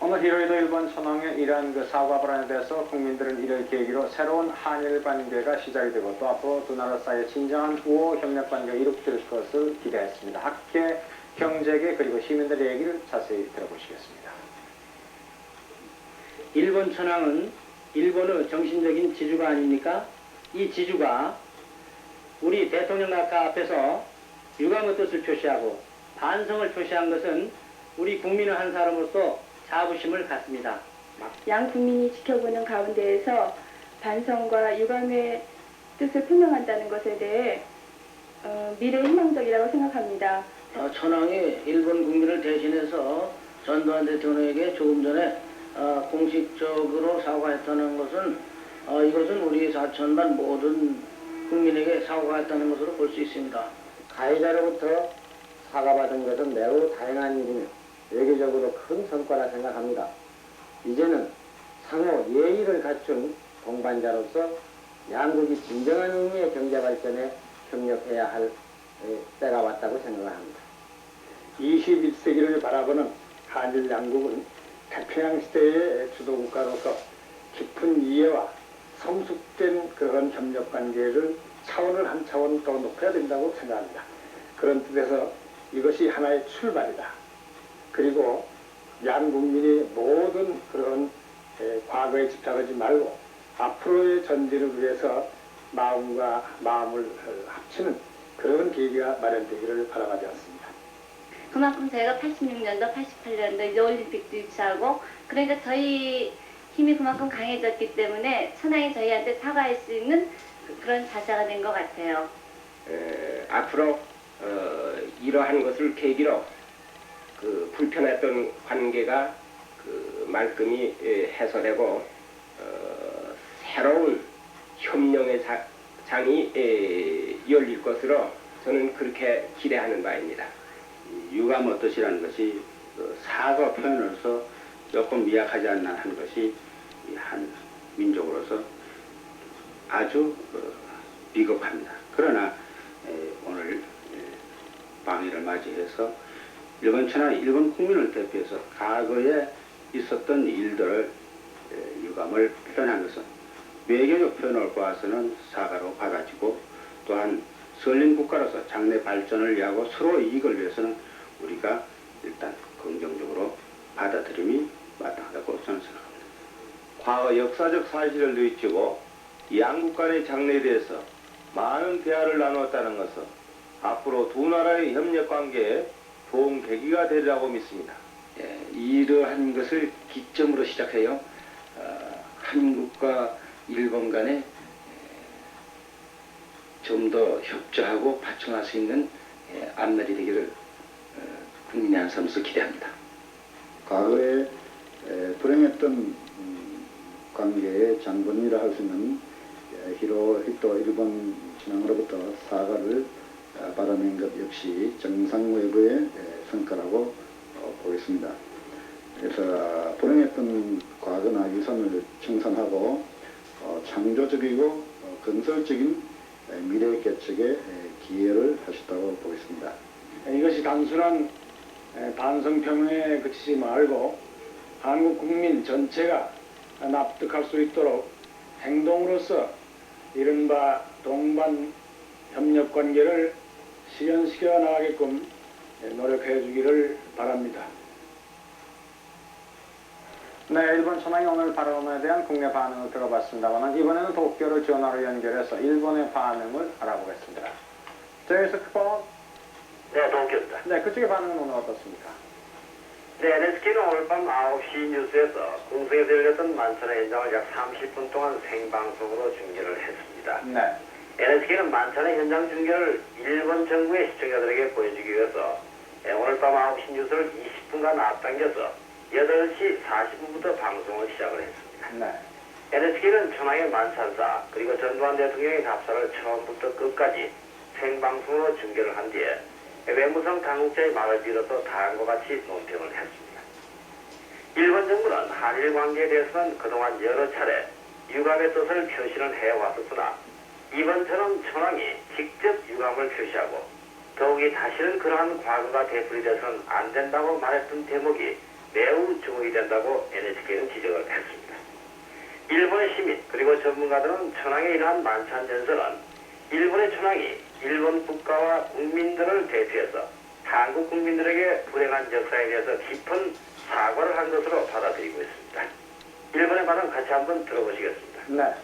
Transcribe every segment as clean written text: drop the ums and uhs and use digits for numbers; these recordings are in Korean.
오늘 히로이도 일본 천황의 이러한 사고와 발언에 대해서 국민들은 이를 계기로 새로운 한일 관계가 시작이 되고 또 앞으로 두 나라 사이에 진정한 우호 협력 관계가 이룩될 것을 기대했습니다. 학계, 경제계 그리고 시민들의 얘기를 자세히 들어보시겠습니다. 일본 천황은 일본의 정신적인 지주가 아닙니까? 이 지주가 우리 대통령 낙하 앞에서 유감의 뜻을 표시하고 반성을 표시한 것은 우리 국민의 한 사람으로서 자부심을 갖습니다. 양 국민이 지켜보는 가운데에서 반성과 유감의 뜻을 표명한다는 것에 대해 미래 희망적이라고 생각합니다. 천황이 일본 국민을 대신해서 전두환 대통령에게 조금 전에 공식적으로 사과했다는 것은 이것은 우리 4천만 모든 국민에게 사과했다는 것으로 볼 수 있습니다. 가해자로부터 사과받은 것은 매우 다행한 일이며 외교적으로 큰 성과라 생각합니다. 이제는 상호 예의를 갖춘 동반자로서 양국이 진정한 의미의 경제 발전에 협력해야 할 때가 왔다고 생각합니다. 21세기를 바라보는 한일 양국은 태평양 시대의 주도국가로서 깊은 이해와 성숙된 그런 협력 관계를 차원을 한 차원 더 높여야 된다고 생각합니다. 그런 뜻에서 이것이 하나의 출발이다. 그리고 양 국민이 모든 그런 과거에 집착하지 말고 앞으로의 전진을 위해서 마음과 마음을 합치는 그런 계기가 마련되기를 바라지 않습니다. 그만큼 저희가 86년도, 88년도 이제 올림픽도 유치하고 그러니까 저희 힘이 그만큼 강해졌기 때문에 천황이 저희한테 사과할 수 있는 그런 자세가 된 것 같아요. 앞으로 이러한 것을 계기로 그 불편했던 관계가 그 말끔히 해소되고 새로운 협력의 장이 열릴 것으로 저는 그렇게 기대하는 바입니다. 유감의 뜻이라는 것이 사과 표현으로서 조금 미약하지 않나 하는 것이 한 민족으로서 아주 비겁합니다. 그러나 오늘 방위를 맞이해서 일본 천황이 일본 국민을 대표해서 과거에 있었던 일들을 유감을 표현한 것은 외교적 표현을 보아서는 사과로 받아지고 또한 선진 국가로서 장래 발전을 위하고 서로의 이익을 위해서는 우리가 일단 긍정적으로 받아들임이 마땅하다고 저는 생각합니다. 과거 역사적 사실을 뉘우치고 양국 간의 장래에 대해서 많은 대화를 나누었다는 것은 앞으로 두 나라의 협력 관계에 좋은 계기가 되리라고 믿습니다. 이러한 것을 기점으로 시작해요. 한국과 일본 간에 좀 더 협조하고 파충할 수 있는 앞날이 되기를 국민의 한 사람으로서 기대합니다. 과거에 불행했던 관계의 장본이라 할 수 있는 히로히토 일본 천황으로부터 사과를 받아낸 것 역시 정상 외교의 성과라고 보겠습니다. 그래서 불행했던 과거나 유산을 청산하고 창조적이고 건설적인 미래 개척의 기회를 하셨다고 보겠습니다. 이것이 단순한 반성평에 그치지 말고 한국 국민 전체가 납득할 수 있도록 행동으로서 이른바 동반 협력 관계를 실현시켜 나가게끔 노력해 주기를 바랍니다. 네, 일본 천황이 오늘 발언에 대한 국내 반응을 들어봤습니다만 이번에는 도쿄를 전화로 연결해서 일본의 반응을 알아보겠습니다. 제이스 크폰. 네, 도쿄입니다. 네, 그쪽의 반응은 오늘 어떻습니까? 네, NHK는 오늘 밤 9시 뉴스에서 공성에서 열렸던 만찬의 현장을 약 30분 동안 생방송으로 중계를 했습니다. 네. NHK는 만찬의 현장 중계를 일본 정부의 시청자들에게 보여주기 위해서 오늘 밤 9시 뉴스를 20분간 앞당겨서 8시 40분부터 방송을 시작을 했습니다. 네. NHK는 천황의 만찬사 그리고 전두환 대통령의 답사를 처음부터 끝까지 생방송으로 중계를 한 뒤에 외무성 당국자의 말을 빌어서 다음과 같이 논평을 했습니다. 일본 정부는 한일 관계에 대해서는 그동안 여러 차례 유감의 뜻을 표시는 해왔었으나 이번처럼 천황이 직접 유감을 표시하고 더욱이 다시는 그러한 과거가 되풀이돼서는 안 된다고 말했던 대목이 매우 주목이 된다고 NHK는 지적을 했습니다. 일본의 시민 그리고 전문가들은 천황의 이러한 만찬 연설은 일본의 천황이 일본 국가와 국민들을 대표해서 한국 국민들에게 불행한 역사에 대해서 깊은 사과를 한 것으로 받아들이고 있습니다. 일본의 반응 같이 한번 들어보시겠습니다. 네.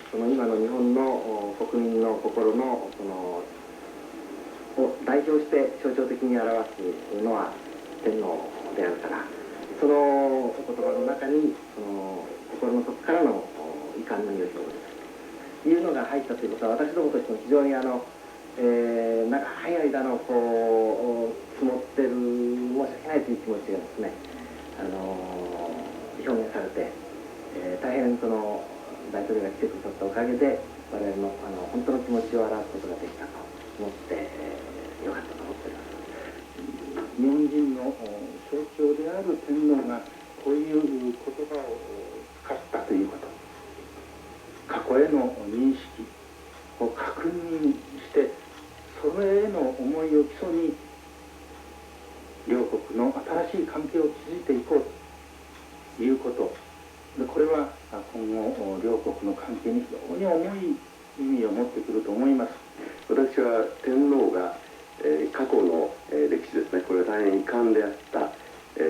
その今の日本の国民の心のそのを代表して象徴的に表すのは天皇であるから、そのお言葉の中にその心の底からの遺憾の意を表すというのが入ったということは、私どもとしても非常に長い間のこう積もってる申し訳ないという気持ちがですね、表現されて、大変その大統領が来てくださったおかげで我々の本当の気持ちを表すことができたと思って、よかったと思っております。日本人の象徴である天皇がこういう言葉を使ったということ、過去への認識を確認して、それへの思いを基礎に両国の新しい関係を築いていこうということ、これは今後両国の関係に非常に重い意味を持ってくると思います。私は天皇が、過去の、歴史ですね、これは大変遺憾であった、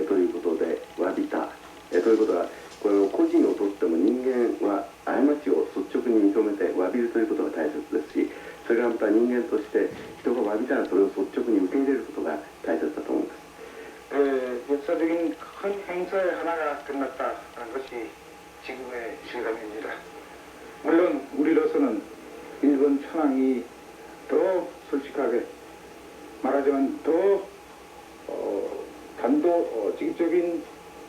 ということで詫びた、ということはこれを個人をとっても人間は過ちを率直に認めて詫びるということが大切ですし、それからまた人間として人が詫びたらそれを率直に受け入れることが大切だと思います。 역사적인 큰 행사의 하나가 끝났다는 것이 지금의 실감입니다. 물론 우리로서는 일본 천황이 더 솔직하게 말하자면 더 직접적인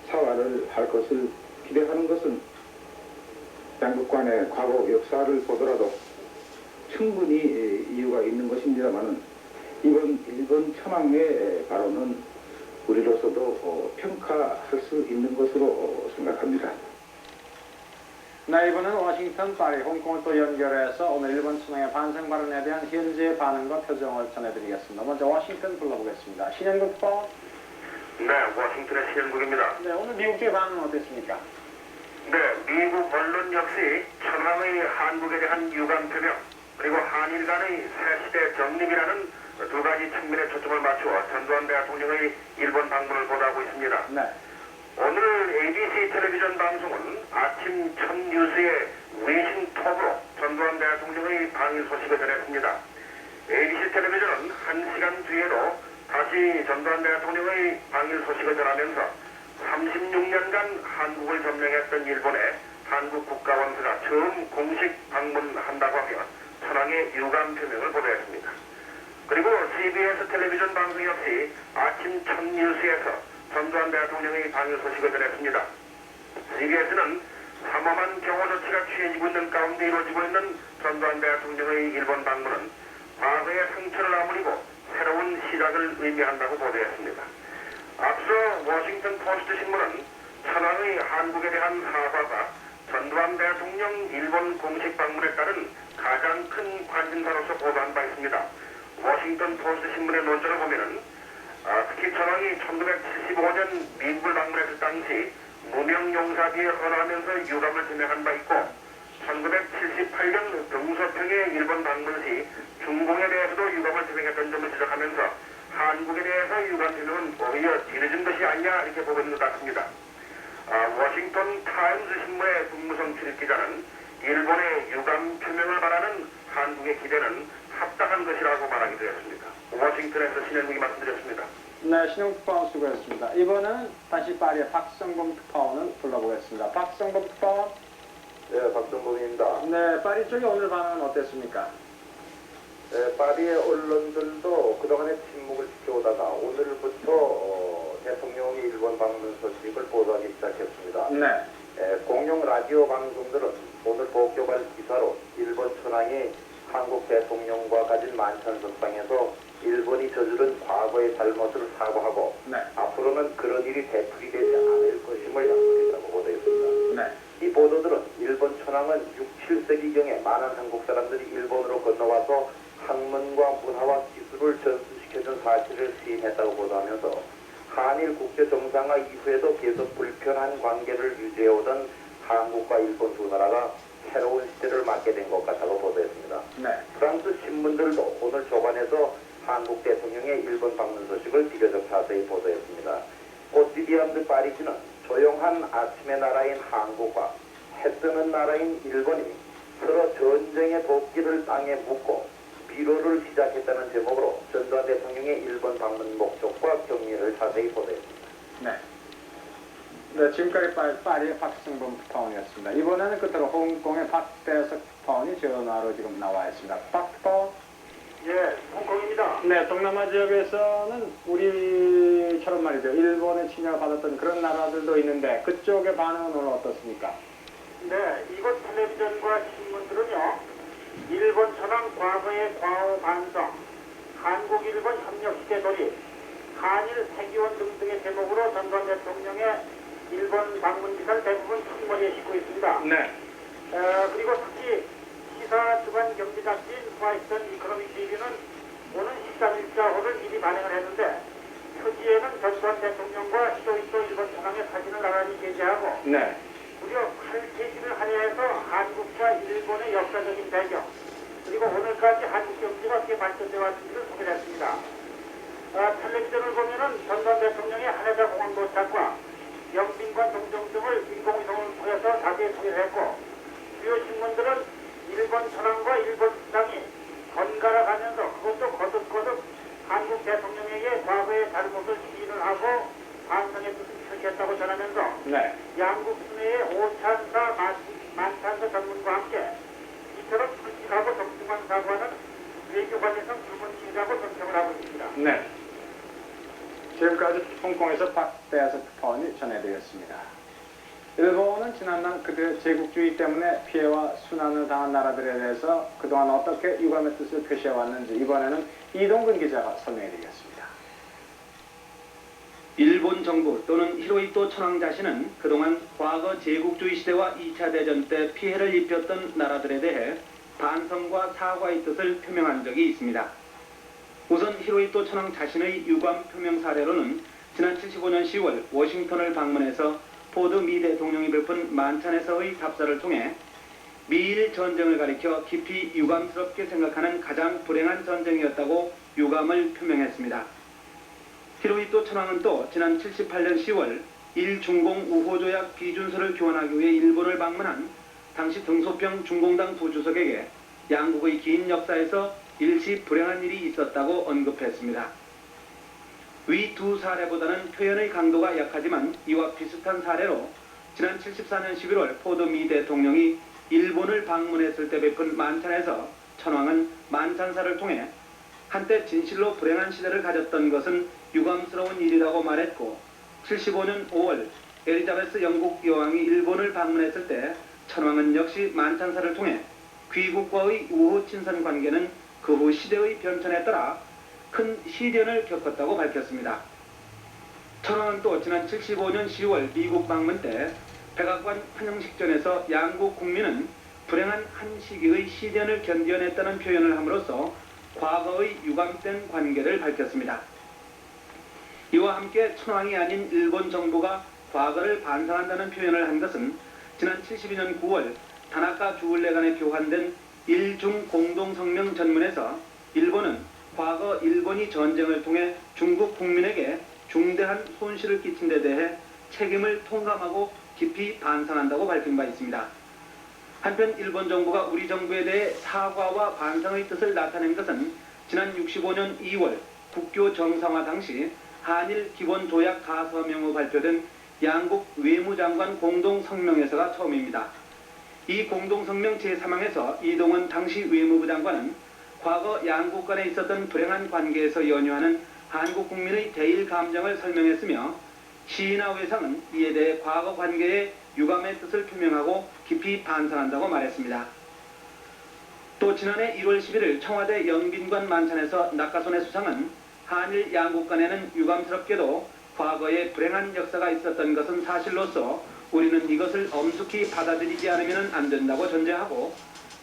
사과를 할 것을 기대하는 것은 양국 간의 과거 역사를 보더라도 충분히 이유가 있는 것입니다만은 이번 일본 천황의 발언은 우리로서도 평가할 수 있는 것으로 생각합니다. 네, 이번은 워싱턴, 파리, 홍콩을 또 연결해서 오늘 일본 천황의 반성 발언에 대한 현재 반응과 표정을 전해드리겠습니다. 먼저 워싱턴 불러보겠습니다. 신현국 법. 네, 워싱턴의 신현국입니다. 네, 오늘 미국 쪽의 반응은 어땠습니까? 네, 미국 언론 역시 천황의 한국에 대한 유감 표명 그리고 한일 간의 새시대 정립이라는 두 가지 측면에 초점을 맞추어 전두환 대통령의 일본 방문을 보도하고 있습니다. 네. 오늘 ABC 텔레비전 방송은 아침 첫 뉴스의 외신 톱으로 전두환 대통령의 방일 소식을 전했습니다. ABC 텔레비전은 1시간 뒤에도 다시 전두환 대통령의 방일 소식을 전하면서 36년간 한국을 점령했던 일본에 한국 국가원수가 처음 공식 방문한다고 하며 천황의 유감 표명을 보도했습니다. 그리고 CBS 텔레비전 방송 역시 아침 첫 뉴스에서 전두환 대통령의 방일 소식을 전했습니다. CBS는 삼엄한 경호 조치가 취해지고 있는 가운데 이루어지고 있는 전두환 대통령의 일본 방문은 과거의 상처를 아물이고 새로운 시작을 의미한다고 보도했습니다. 앞서 워싱턴 포스트 신문은 천황의 한국에 대한 사과가 전두환 대통령 일본 공식 방문에 따른 가장 큰 관심사로서 보도한 바 있습니다. 워싱턴 포스트 신문의 논조를 보면은 특히 천황이 1975년 미국을 방문했을 당시 무명용사비에 헌화하면서 유감을 표명한 바 있고 1978년 등소평의 일본 방문 시 중공에 대해서도 유감을 표명했던 점을 지적하면서 한국에 대해서 유감 표명은 오히려 뒤늦은 것이 아니냐 이렇게 보고 있는 것 같습니다. 워싱턴 타임스 신문의 국무성 출입기자는 일본의 유감 표명을 바라는 한국의 기대는 합당한 것이라고 말하기도 했습니다. 워싱턴에서 신현국이 말씀드렸습니다. 네, 신현국 특파원 수고했습니다. 이번은 다시 파리의 박성범 특파원을 불러보겠습니다. 박성범 특파원. 네, 박정범입니다. 네, 파리 쪽의 오늘 반응은 어땠습니까? 네, 파리의 언론들도 그동안의 침묵을 지켜오다가 오늘부터 대통령의 일본 방문 소식을 보도하기 시작했습니다. 네. 공영 라디오 방송들은 오늘 복교발 기사로 일본 천황이 한국 대통령과 가진 만찬석상에서 일본이 저지른 과거의 잘못을 사과하고 네. 앞으로는 그런 일이 되풀이되지 않을 것임을 약속했다고 보도했습니다. 네. 이 보도들은 일본 천황은 6, 7세기경에 많은 한국 사람들이 일본으로 건너와서 학문과 문화와 기술을 전수시켜준 사실을 시인했다고 보도하면서 한일 국제 정상화 이후에도 계속 불편한 관계를 유지해오던 한국과 일본 두 나라가 새로운 시대를 맞게 된 것 같다고 보도했습니다. 네. 프랑스 신문들도 오늘 조간에서 한국 대통령의 일본 방문 소식을 비교적 자세히 보도했습니다. 꼬티디언 파리지는 조용한 아침의 나라인 한국과 해뜨는 나라인 일본이 서로 전쟁의 도끼를 땅에 묻고 비로를 시작했다는 제목으로 전두환 대통령의 일본 방문 목적과 경위를 자세히 보도했습니다. 네. 네, 지금까지 파리의 박승범 특파원이었습니다. 이번에는 끝으로 홍콩의 박대석 특파원이 전화로 지금 나와 있습니다. 박 특파원. 예, 홍콩입니다. 네, 동남아 지역에서는 우리처럼 말이죠. 일본의 침략을 받았던 그런 나라들도 있는데 그쪽의 반응은 오늘 어떻습니까? 네, 이곳 텔레비전과 신문들은요, 일본 천황 과거의 과오 반성, 한국-일본 협력시대 돌입, 한일 세기원 등등의 제목으로 전두환 대통령의 일본 방문 기사를 대부분 첫머리에 싣고 있습니다. 네. 그리고 특히 시사 주간 경제 잡지인 화이트он 이코노믹 TV는 오는 13일자호를 미리 발행을 했는데 표지에는 전두환 대통령과 히로히토 일본 천황의 사진을 나란히 게재하고 네. 무려 8페이지를 할애해서 한국과 일본의 역사적인 배경 그리고 오늘까지 한국 경제가 어떻게 발전되어 왔는지를 소개했습니다. 텔레비전을 보면은 전두환 대통령의 하네다 공항 도착과 영빈관 동정 등을 인공위성을 통해서 자세히 소개를 했고 주요 신문들은 일본 천황과 일본 수장이 번갈아 가면서 그것도 거듭거듭 한국 대통령에게 과거의 잘못을 시인을 하고 반성의 뜻을 표시했다고 전하면서 네. 양국 순회의 오찬사 만찬사 전문과 함께 이처럼 솔직하고 정중한 사과는 외교관에서 기본치라고 전평을 하고 있습니다. 네. 지금까지 홍콩에서 박대석 특파원이 전해드렸습니다. 일본은 지난날 그들의 제국주의 때문에 피해와 순환을 당한 나라들에 대해서 그동안 어떻게 유감의 뜻을 표시해왔는지 이번에는 이동근 기자가 설명해드리겠습니다. 일본 정부 또는 히로히토 천황 자신은 그동안 과거 제국주의 시대와 2차 대전 때 피해를 입혔던 나라들에 대해 반성과 사과의 뜻을 표명한 적이 있습니다. 우선 히로히토 천황 자신의 유감 표명 사례로는 지난 75년 10월 워싱턴을 방문해서 포드 미 대통령이 베푼 만찬에서의 답사를 통해 미일 전쟁을 가리켜 깊이 유감스럽게 생각하는 가장 불행한 전쟁이었다고 유감을 표명했습니다. 히로히토 천황은 또 지난 78년 10월 일중공 우호조약 비준서를 교환하기 위해 일본을 방문한 당시 등소평 중공당 부주석에게 양국의 긴 역사에서 일시 불행한 일이 있었다고 언급했습니다. 위 두 사례보다는 표현의 강도가 약하지만 이와 비슷한 사례로 지난 74년 11월 포드 미 대통령이 일본을 방문했을 때 베푼 만찬에서 천황은 만찬사를 통해 한때 진실로 불행한 시대를 가졌던 것은 유감스러운 일이라고 말했고 75년 5월 엘리자베스 영국 여왕이 일본을 방문했을 때 천황은 역시 만찬사를 통해 귀국과의 우호 친선 관계는 그 후 시대의 변천에 따라 큰 시련을 겪었다고 밝혔습니다. 천황은 또 지난 75년 10월 미국 방문 때 백악관 환영식전에서 양국 국민은 불행한 한 시기의 시련을 견뎌냈다는 표현을 함으로써 과거의 유감된 관계를 밝혔습니다. 이와 함께 천황이 아닌 일본 정부가 과거를 반성한다는 표현을 한 것은 지난 72년 9월 다나카 주울레간에 교환된 일중 공동성명 전문에서 일본은 과거 일본이 전쟁을 통해 중국 국민에게 중대한 손실을 끼친 데 대해 책임을 통감하고 깊이 반성한다고 밝힌 바 있습니다. 한편 일본 정부가 우리 정부에 대해 사과와 반성의 뜻을 나타낸 것은 지난 65년 2월 국교 정상화 당시 한일 기본조약 가서명 후 발표된 양국 외무장관 공동성명에서가 처음입니다. 이 공동성명 제3항에서 이동원 당시 외무부 장관은 과거 양국 간에 있었던 불행한 관계에서 연유하는 한국 국민의 대일 감정을 설명했으며 시인하 외상은 이에 대해 과거 관계의 유감의 뜻을 표명하고 깊이 반성한다고 말했습니다. 또 지난해 1월 11일 청와대 영빈관 만찬에서 낙하손의 수상은 한일 양국 간에는 유감스럽게도 과거에 불행한 역사가 있었던 것은 사실로서 우리는 이것을 엄숙히 받아들이지 않으면 안 된다고 전제하고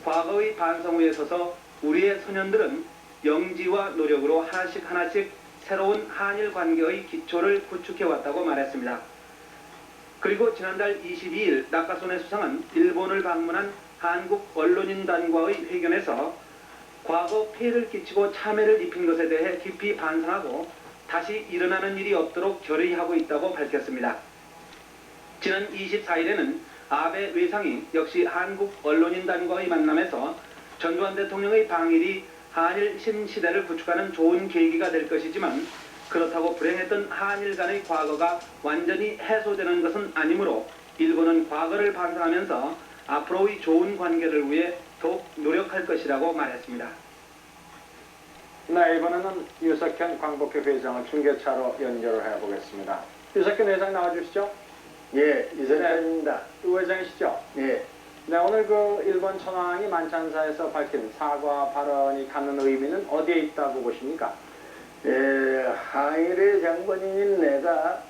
과거의 반성 후에 서서 우리의 소년들은 영지와 노력으로 하나씩 새로운 한일 관계의 기초를 구축해왔다고 말했습니다. 그리고 지난달 22일 나카소네 수상은 일본을 방문한 한국 언론인단과의 회견에서 과거 폐해를 끼치고 참해를 입힌 것에 대해 깊이 반성하고 다시 일어나는 일이 없도록 결의하고 있다고 밝혔습니다. 지난 24일에는 아베 외상이 역시 한국 언론인단과의 만남에서 전두환 대통령의 방일이 한일 신시대를 구축하는 좋은 계기가 될 것이지만 그렇다고 불행했던 한일 간의 과거가 완전히 해소되는 것은 아니므로 일본은 과거를 반성하면서 앞으로의 좋은 관계를 위해 더욱 노력할 것이라고 말했습니다. 네, 이번에는 유석현 광복회 회장을 중계차로 연결을 해보겠습니다. 유석현 회장 나와주시죠. 예, 유석현입니다. 네, 회장이시죠? 예. 네, 오늘 그 일본 천황이 만찬사에서 밝힌 사과 발언이 갖는 의미는 어디에 있다고 보십니까? 예, 항일의 장본인인 내가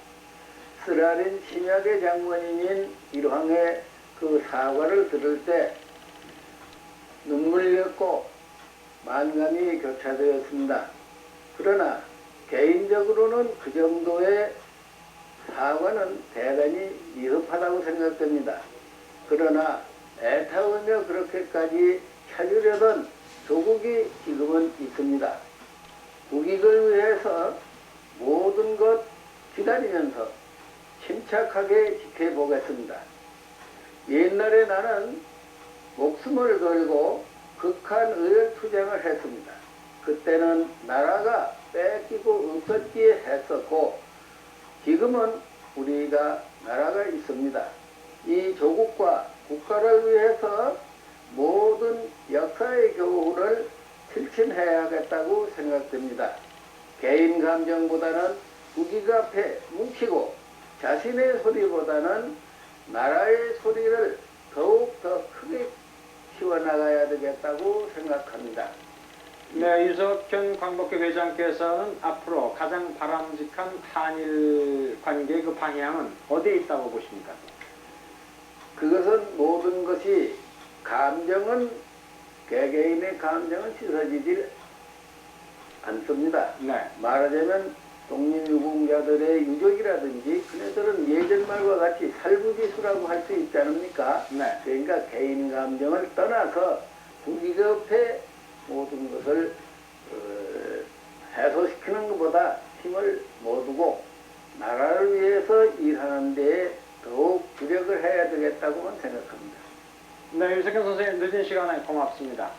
쓰라린 침략의 장본인인 일황의 그 사과를 들을 때 눈물이었고 만감이 교차되었습니다. 그러나 개인적으로는 그 정도의 사과는 대단히 미흡하다고 생각됩니다. 그러나 애타오며 그렇게까지 찾으려던 조국이 지금은 있습니다. 국익을 위해서 모든 것 기다리면서 침착하게 지켜보겠습니다. 옛날에 나는 목숨을 걸고 극한 의열투쟁을 했습니다. 그때는 나라가 뺏기고 없었기에 했었고 지금은 우리가 나라가 있습니다. 이 조국과 국가를 위해서 모든 역사의 교훈을 실천해야겠다고 생각됩니다. 개인 감정보다는 국익 앞에 뭉치고 자신의 소리보다는 나라의 소리를 더욱 더 크게 키워나가야 되겠다고 생각합니다. 네, 유석현 광복회 회장께서는 앞으로 가장 바람직한 한일 관계의 그 방향은 어디에 있다고 보십니까? 그것은 모든 것이 감정은 개개인의 감정은 씻어지질 않습니다. 네. 말하자면 독립유공자들의 유족이라든지 그네들은 예전 말과 같이 살부지수라고 할 수 있지 않습니까? 네. 그러니까 개인 감정을 떠나서 국익 앞에 모든 것을 해소시키는 것보다 힘을 모두고 나라를 위해서 일하는 데에 더욱 주력을 해야 되겠다고만 생각합니다. 네, 유석현 선생님 늦은 시간에 고맙습니다.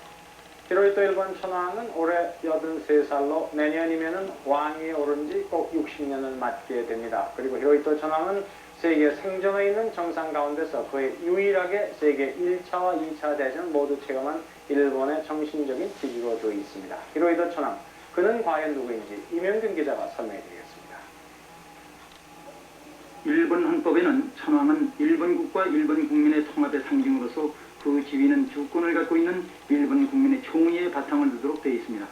히로히토 일본 천황은 올해 83살로 내년이면은 왕위에 오른 지 꼭 60년을 맞게 됩니다. 그리고 히로히토 천황은 세계 생존에 있는 정상 가운데서 거의 유일하게 세계 1차와 2차 대전을 모두 체험한 일본의 정신적인 지주로 되어 있습니다. 히로히토 천황, 그는 과연 누구인지 이명균 기자가 설명해 드리겠습니다. 일본 헌법에는 천황은 일본 국과 일본 국민의 통합의 상징으로서 그 지위는 주권을 갖고 있는 일본 국민의 총의의 바탕을 두도록 되어 있습니다.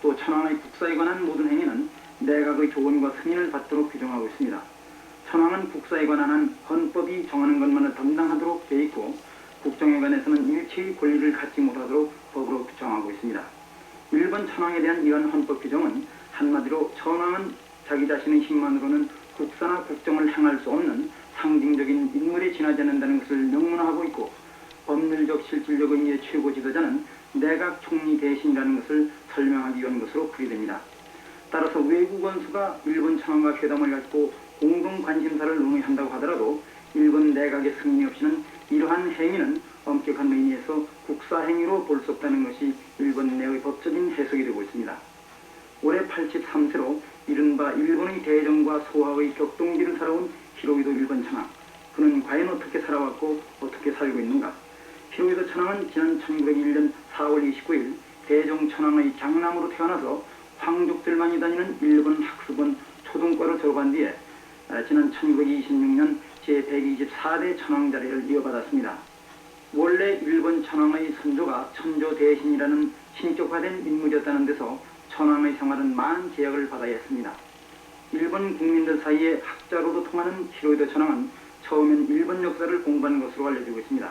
또 천황의 국사에 관한 모든 행위는 내각의 조언과 승인을 받도록 규정하고 있습니다. 천황은 국사에 관한 한 헌법이 정하는 것만을 담당하도록 되어 있고 국정에 관해서는 일체의 권리를 갖지 못하도록 법으로 규정하고 있습니다. 일본 천황에 대한 이러한 헌법 규정은 한마디로 천황은 자기 자신의 힘만으로는 국사나 국정을 행할 수 없는 상징적인 인물에 지나지 않는다는 것을 명문화하고 있고 법률적 실질적 의미의 최고 지도자는 내각 총리 대신이라는 것을 설명하기 위한 것으로 풀이됩니다. 따라서 외국 원수가 일본 천황과 회담을 갖고 공동 관심사를 논의한다고 하더라도 일본 내각의 승인이 없이는 이러한 행위는 엄격한 의미에서 국사 행위로 볼 수 없다는 것이 일본 내의 법적인 해석이 되고 있습니다. 올해 83세로 이른바 일본의 대정과 소화의 격동기를 살아온 히로히토 일본 천황. 그는 과연 어떻게 살아왔고 어떻게 살고 있는가? 히로히토 천황은 지난 1901년 4월 29일 대정 천황의 장남으로 태어나서 황족들만이 다니는 일본 학습원 초등과를 졸업한 뒤에 지난 1926년 제124대 천황 자리를 이어받았습니다. 원래 일본 천황의 선조가 천조 대신이라는 신격화된 인물이었다는 데서 천황의 생활은 많은 제약을 받아야 했습니다. 일본 국민들 사이에 학자로도 통하는 히로히토 천황은 처음엔 일본 역사를 공부한 것으로 알려지고 있습니다.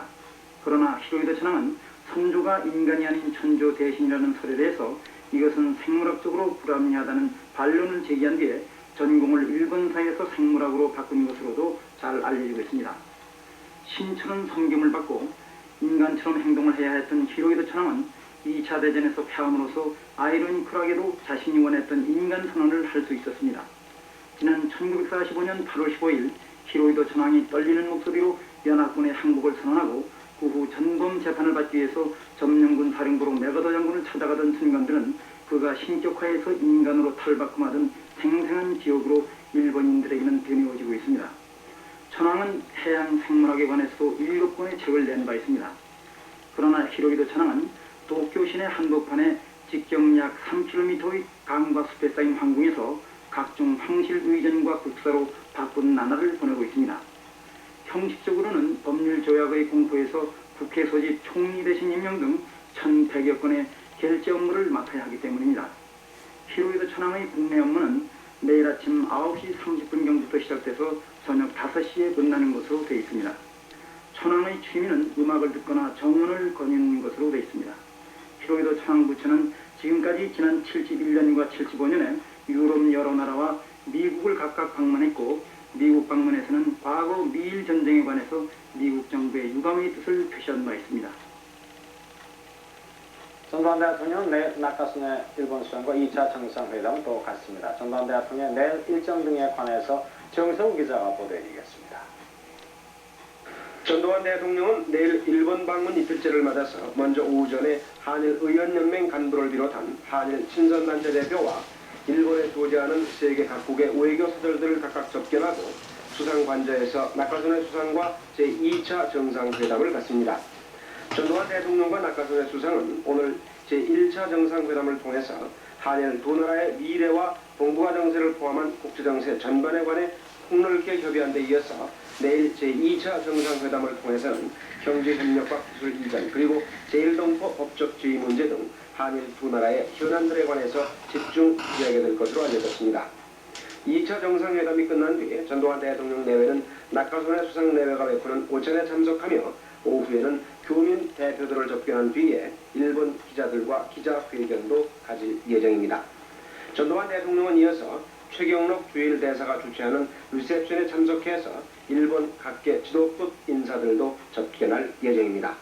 그러나 히로히토 천황은 선조가 인간이 아닌 천조 대신이라는 설에 대해서 이것은 생물학적으로 불합리하다는 반론을 제기한 뒤에 전공을 일본사에서 생물학으로 바꾼 것으로도 잘 알려지고 있습니다. 신천은 섬김을 받고 인간처럼 행동을 해야 했던 히로히도 천황은 2차 대전에서 패함으로써 아이러니컬하게도 자신이 원했던 인간 선언을 할 수 있었습니다. 지난 1945년 8월 15일 히로히도 천황이 떨리는 목소리로 연합군의 항복을 선언하고 그 후 전범 재판을 받기 위해서 점령군 사령부로 메가더 장군을 찾아가던 순간들은 그가 신격화해서 인간으로 탈바꿈하던 생생한 기억으로 일본인들에게는 드리워지고 있습니다. 천황은 해양 생물학에 관해서도 7권의 책을 낸 바 있습니다. 그러나 히로히도 천황은 도쿄 시내 한복판에 직경 약 3km의 강과 숲에 쌓인 황궁에서 각종 황실 의전과 국사로 바쁜 나날을 보내고 있습니다. 형식적으로는 법률 조약의 공포에서 국회 소집 총리 대신 임명 등 1100여 건의 결제 업무를 맡아야 하기 때문입니다. 히로히도 천황의 국내 업무는 매일 아침 9시 30분경부터 시작돼서 저녁 5시에 끝나는 것으로 되어 있습니다. 천황의 취미는 음악을 듣거나 정원을 거니는 것으로 되어 있습니다. 히로히도 천황 부처는 지금까지 지난 71년과 75년에 유럽 여러 나라와 미국을 각각 방문했고 미국 방문에서는 과거 미일 전쟁에 관해서 미국 정부의 유감의 뜻을 표시한 바 있습니다. 전두환 대통령 내일 나카순의 일본 수상과 2차 정상회담은 또 갖습니다. 전두환 대통령의 내일 일정 등에 관해서 정성우 기자가 보도해드리겠습니다. 전두환 대통령은 내일 일본 방문 이틀째를 맞아서 먼저 오전에 한일 의원연맹 간부를 비롯한 한일 친선단체 대표와 일본에 도지하는 세계 각국의 외교 사절들을 각각 접견하고 수상관저에서 나카소네 수상과 제2차 정상회담을 갖습니다. 전두환 대통령과 나카소네 수상은 오늘 제1차 정상회담을 통해서 한일 두 나라의 미래와 동북아 정세를 포함한 국제정세 전반에 관해 폭넓게 협의한 데 이어서 내일 제2차 정상회담을 통해서는 경제협력과 기술 이전 그리고 제1동포 법적 지위 문제 등 한일 두 나라의 현안들에 관해서 집중 이야기가 될 것으로 알려졌습니다. 2차 정상회담이 끝난 뒤에 전두환 대통령 내외는 나카소네 수상 내외가 베푸는 오찬에 참석하며 오후에는 교민 대표들을 접견한 뒤에 일본 기자들과 기자회견도 가질 예정입니다. 전두환 대통령은 이어서 최경록 주일 대사가 주최하는 리셉션에 참석해서 일본 각계 지도급 인사들도 접견할 예정입니다.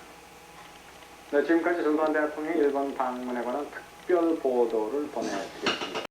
네, 지금까지 전두환 대통령 일본 방문에 관한 특별 보도를 보내드렸습니다.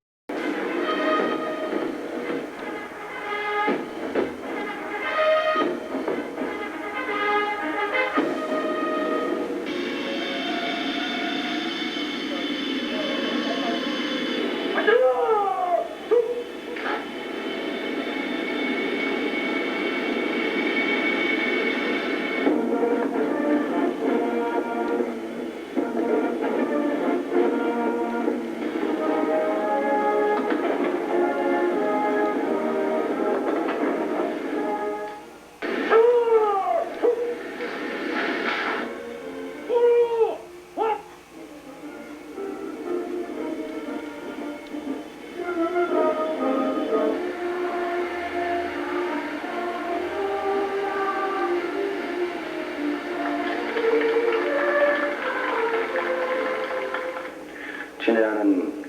친애하는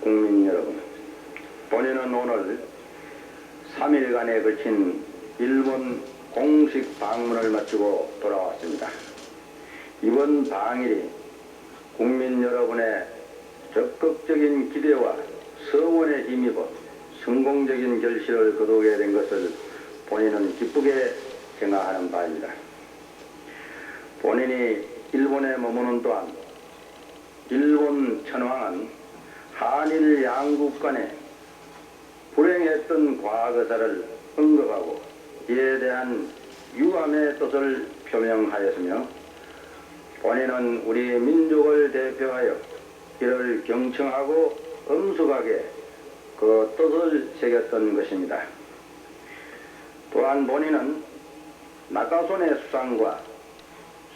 국민 여러분, 본인은 오늘 3일간에 걸친 일본 공식 방문을 마치고 돌아왔습니다. 이번 방일이 국민 여러분의 적극적인 기대와 성원에 힘입어 성공적인 결실을 거두게 된 것을 본인은 기쁘게 생각하는 바입니다. 본인이 일본에 머무는 동안 일본 천황은 한일 양국 간에 불행했던 과거사를 언급하고 이에 대한 유감의 뜻을 표명하였으며 본인은 우리 민족을 대표하여 이를 경청하고 엄숙하게 그 뜻을 새겼던 것입니다. 또한 본인은 나카소네 수상과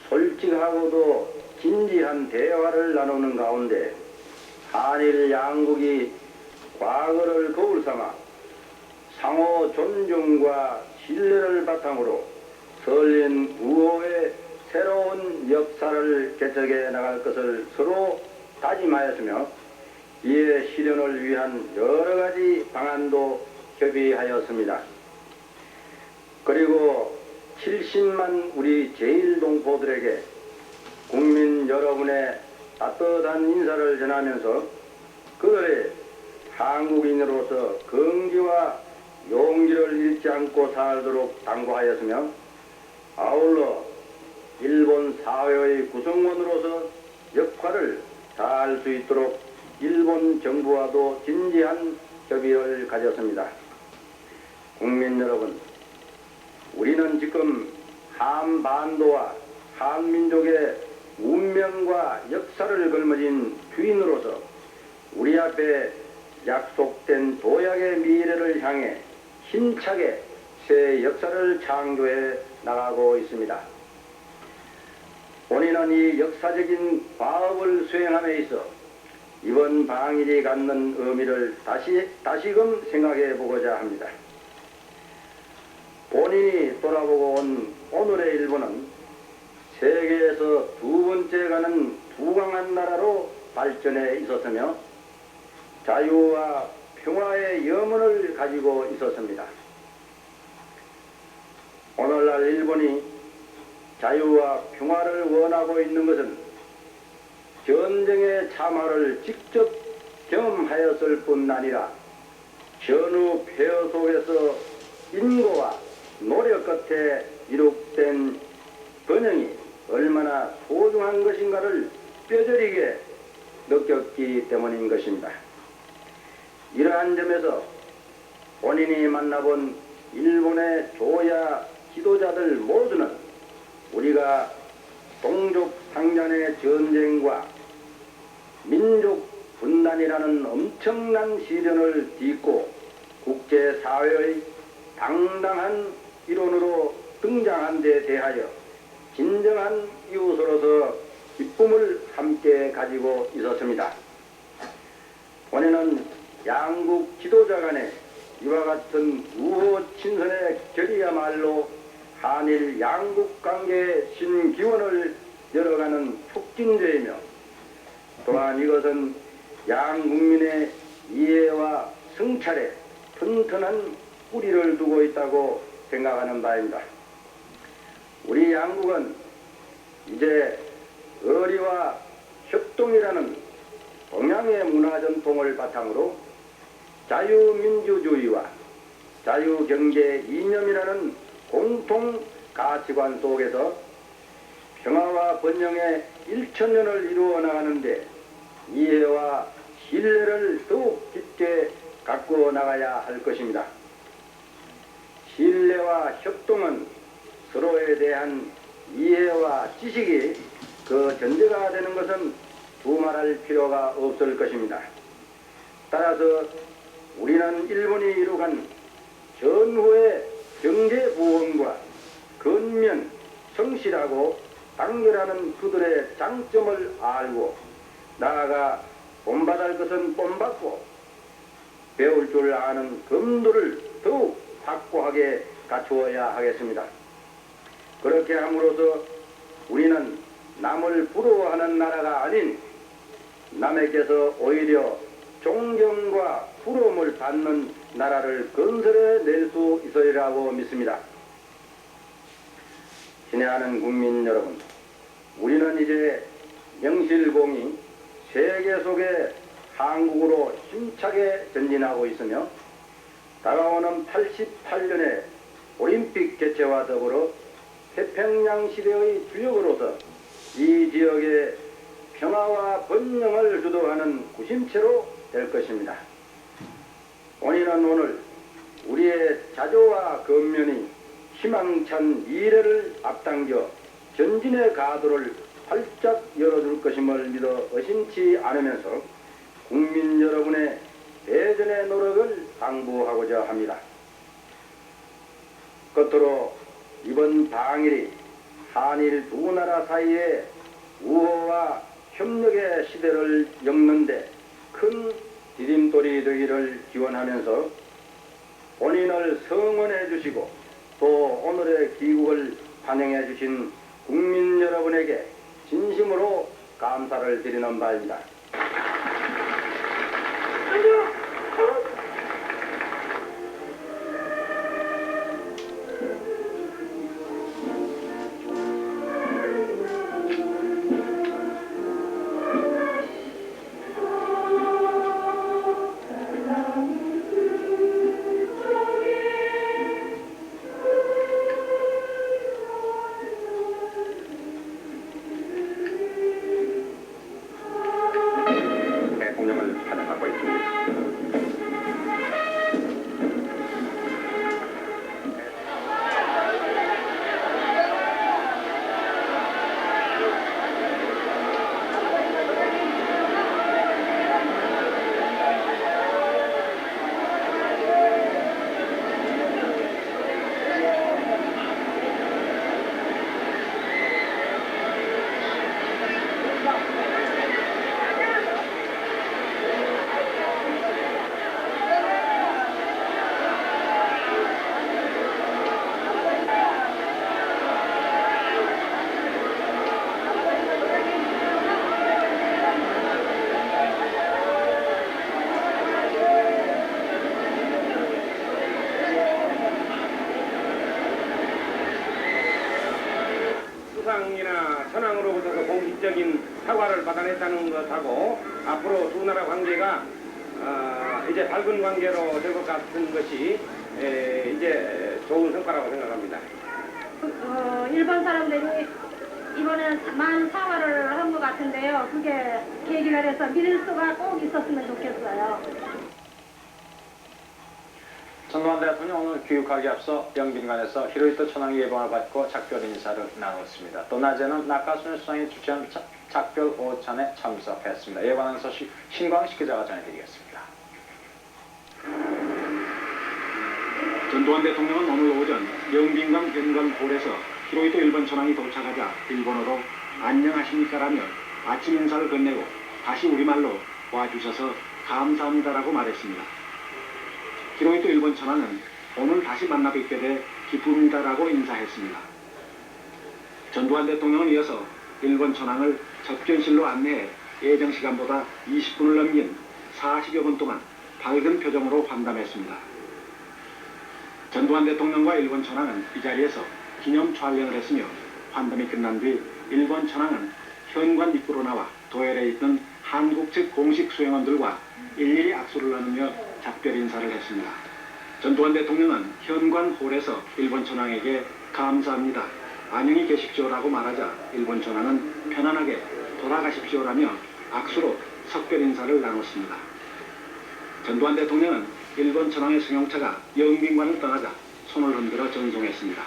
솔직하고도 진지한 대화를 나누는 가운데 한일 양국이 과거를 거울 삼아 상호 존중과 신뢰를 바탕으로 설린 우호의 새로운 역사를 개척해 나갈 것을 서로 다짐하였으며 이의 실현을 위한 여러 가지 방안도 협의하였습니다. 그리고 70만 우리 제1동포들에게 국민 여러분의 따뜻한 인사를 전하면서 그들의 한국인으로서 긍지와 용기를 잃지 않고 살도록 당부하였으며 아울러 일본 사회의 구성원으로서 역할을 다할 수 있도록 일본 정부와도 진지한 협의를 가졌습니다. 국민 여러분, 우리는 지금 한반도와 한민족의 운명과 역사를 걸머진 주인으로서 우리 앞에 약속된 도약의 미래를 향해 힘차게 새 역사를 창조해 나가고 있습니다. 본인은 이 역사적인 과업을 수행함에 있어 이번 방일이 갖는 의미를 다시금 생각해 보고자 합니다. 본인이 돌아보고 온 오늘의 일본은 세계에서 두 번째 가는 부강한 나라로 발전해 있었으며 자유와 평화의 염원을 가지고 있었습니다. 오늘날 일본이 자유와 평화를 원하고 있는 것은 전쟁의 참화를 직접 경험하였을 뿐 아니라 전후 폐허 속에서 인고와 노력 끝에 이룩된 번영이 얼마나 소중한 것인가를 뼈저리게 느꼈기 때문인 것입니다. 이러한 점에서 본인이 만나본 일본의 조야 지도자들 모두는 우리가 동족 상잔의 전쟁과 민족 분단이라는 엄청난 시련을 딛고 국제사회의 당당한 일원으로 등장한 데 대하여 진정한 이웃으로서 기쁨을 함께 가지고 있었습니다. 본인은 양국 지도자 간에 이와 같은 우호 친선의 결의야말로 한일 양국 관계의 신기원을 열어가는 촉진제이며 또한 이것은 양국민의 이해와 성찰에 튼튼한 뿌리를 두고 있다고 생각하는 바입니다. 우리 양국은 이제 의리와 협동이라는 동양의 문화전통을 바탕으로 자유민주주의와 자유경제 이념이라는 공통 가치관 속에서 평화와 번영의 1000년을 이루어 나가는데 이해와 신뢰를 더욱 깊게 가꾸어 나가야 할 것입니다. 신뢰와 협동은 서로에 대한 이해와 지식이 그 전제가 되는 것은 두말할 필요가 없을 것입니다. 따라서 우리는 일본이 이룩한 전후의 경제 부흥과 근면, 성실하고 단결하는 그들의 장점을 알고 나아가 본받을 것은 본받고 배울 줄 아는 검도를 더욱 확고하게 갖추어야 하겠습니다. 그렇게 함으로써 우리는 남을 부러워하는 나라가 아닌 남에게서 오히려 존경과 부러움을 받는 나라를 건설해 낼 수 있으리라고 믿습니다. 친애하는 국민 여러분, 우리는 이제 명실공히 세계 속에 한국으로 힘차게 전진하고 있으며 다가오는 88년의 올림픽 개최와 더불어 태평양 시대의 주역으로서 이 지역의 평화와 번영을 주도하는 구심체로 될 것입니다. 본인은 오늘 우리의 자조와 근면이 희망찬 미래를 앞당겨 전진의 가도를 활짝 열어줄 것임을 믿어 의심치 않으면서 국민 여러분의 대전의 노력을 당부하고자 합니다. 끝으로 이번 방일이 한일 두 나라 사이의 우호와 협력의 시대를 엮는데 큰 디딤돌이 되기를 기원하면서 본인을 성원해 주시고 또 오늘의 귀국을 환영해 주신 국민 여러분에게 진심으로 감사를 드리는 바입니다. 대통령을 환영하고 있습니다. 수상이나 천황으로부터 공식적인 사과를 받아냈다는 것하고 앞으로 두 나라 관계가 이제 밝은 관계로 될 것 같은 것이 이제 좋은 성과라고 생각합니다. 일본 사람들이 이번에 사과를 한 것 같은데요. 그게 계기가 돼서 믿을 수가 꼭 있었으면 좋겠어요. 전두환 대통령 오늘 귀국하기 앞서 영빈관에서 히로히토 천황의 예방을 받고 작별 인사를 나눴습니다. 또 낮에는 나카수네 수상이 주최한 작별 오찬에 참석했습니다. 이에 관한 소식 신광식 기자가 전해드리겠습니다. 전두환 대통령은 오늘 오전 영빈관 현관홀에서 히로히토 일본 천황이 도착하자 일본어로 안녕하십니까라며 아침 인사를 건네고 다시 우리말로 와주셔서 감사합니다라고 말했습니다. 히로히토 일본 천황은 오늘 다시 만나 뵙게 돼 기쁩니다라고 인사했습니다. 전두환 대통령은 이어서 일본 천황을 접견실로 안내해 예정 시간보다 20분을 넘긴 40여 분 동안 밝은 표정으로 환담했습니다. 전두환 대통령과 일본 천황은 이 자리에서 기념 촬영을 했으며 환담이 끝난 뒤 일본 천황은 현관 입구로 나와 도열에 있는 한국 측 공식 수행원들과 일일이 악수를 나누며 작별 인사를 했습니다. 전두환 대통령은 현관 홀에서 일본 천황에게 감사합니다, 안녕히 계십시오라고 말하자 일본 천황은 편안하게 돌아가십시오라며 악수로 석별 인사를 나눴습니다. 전두환 대통령은 일본 천황의 승용차가 영빈관을 떠나자 손을 흔들어 전송했습니다.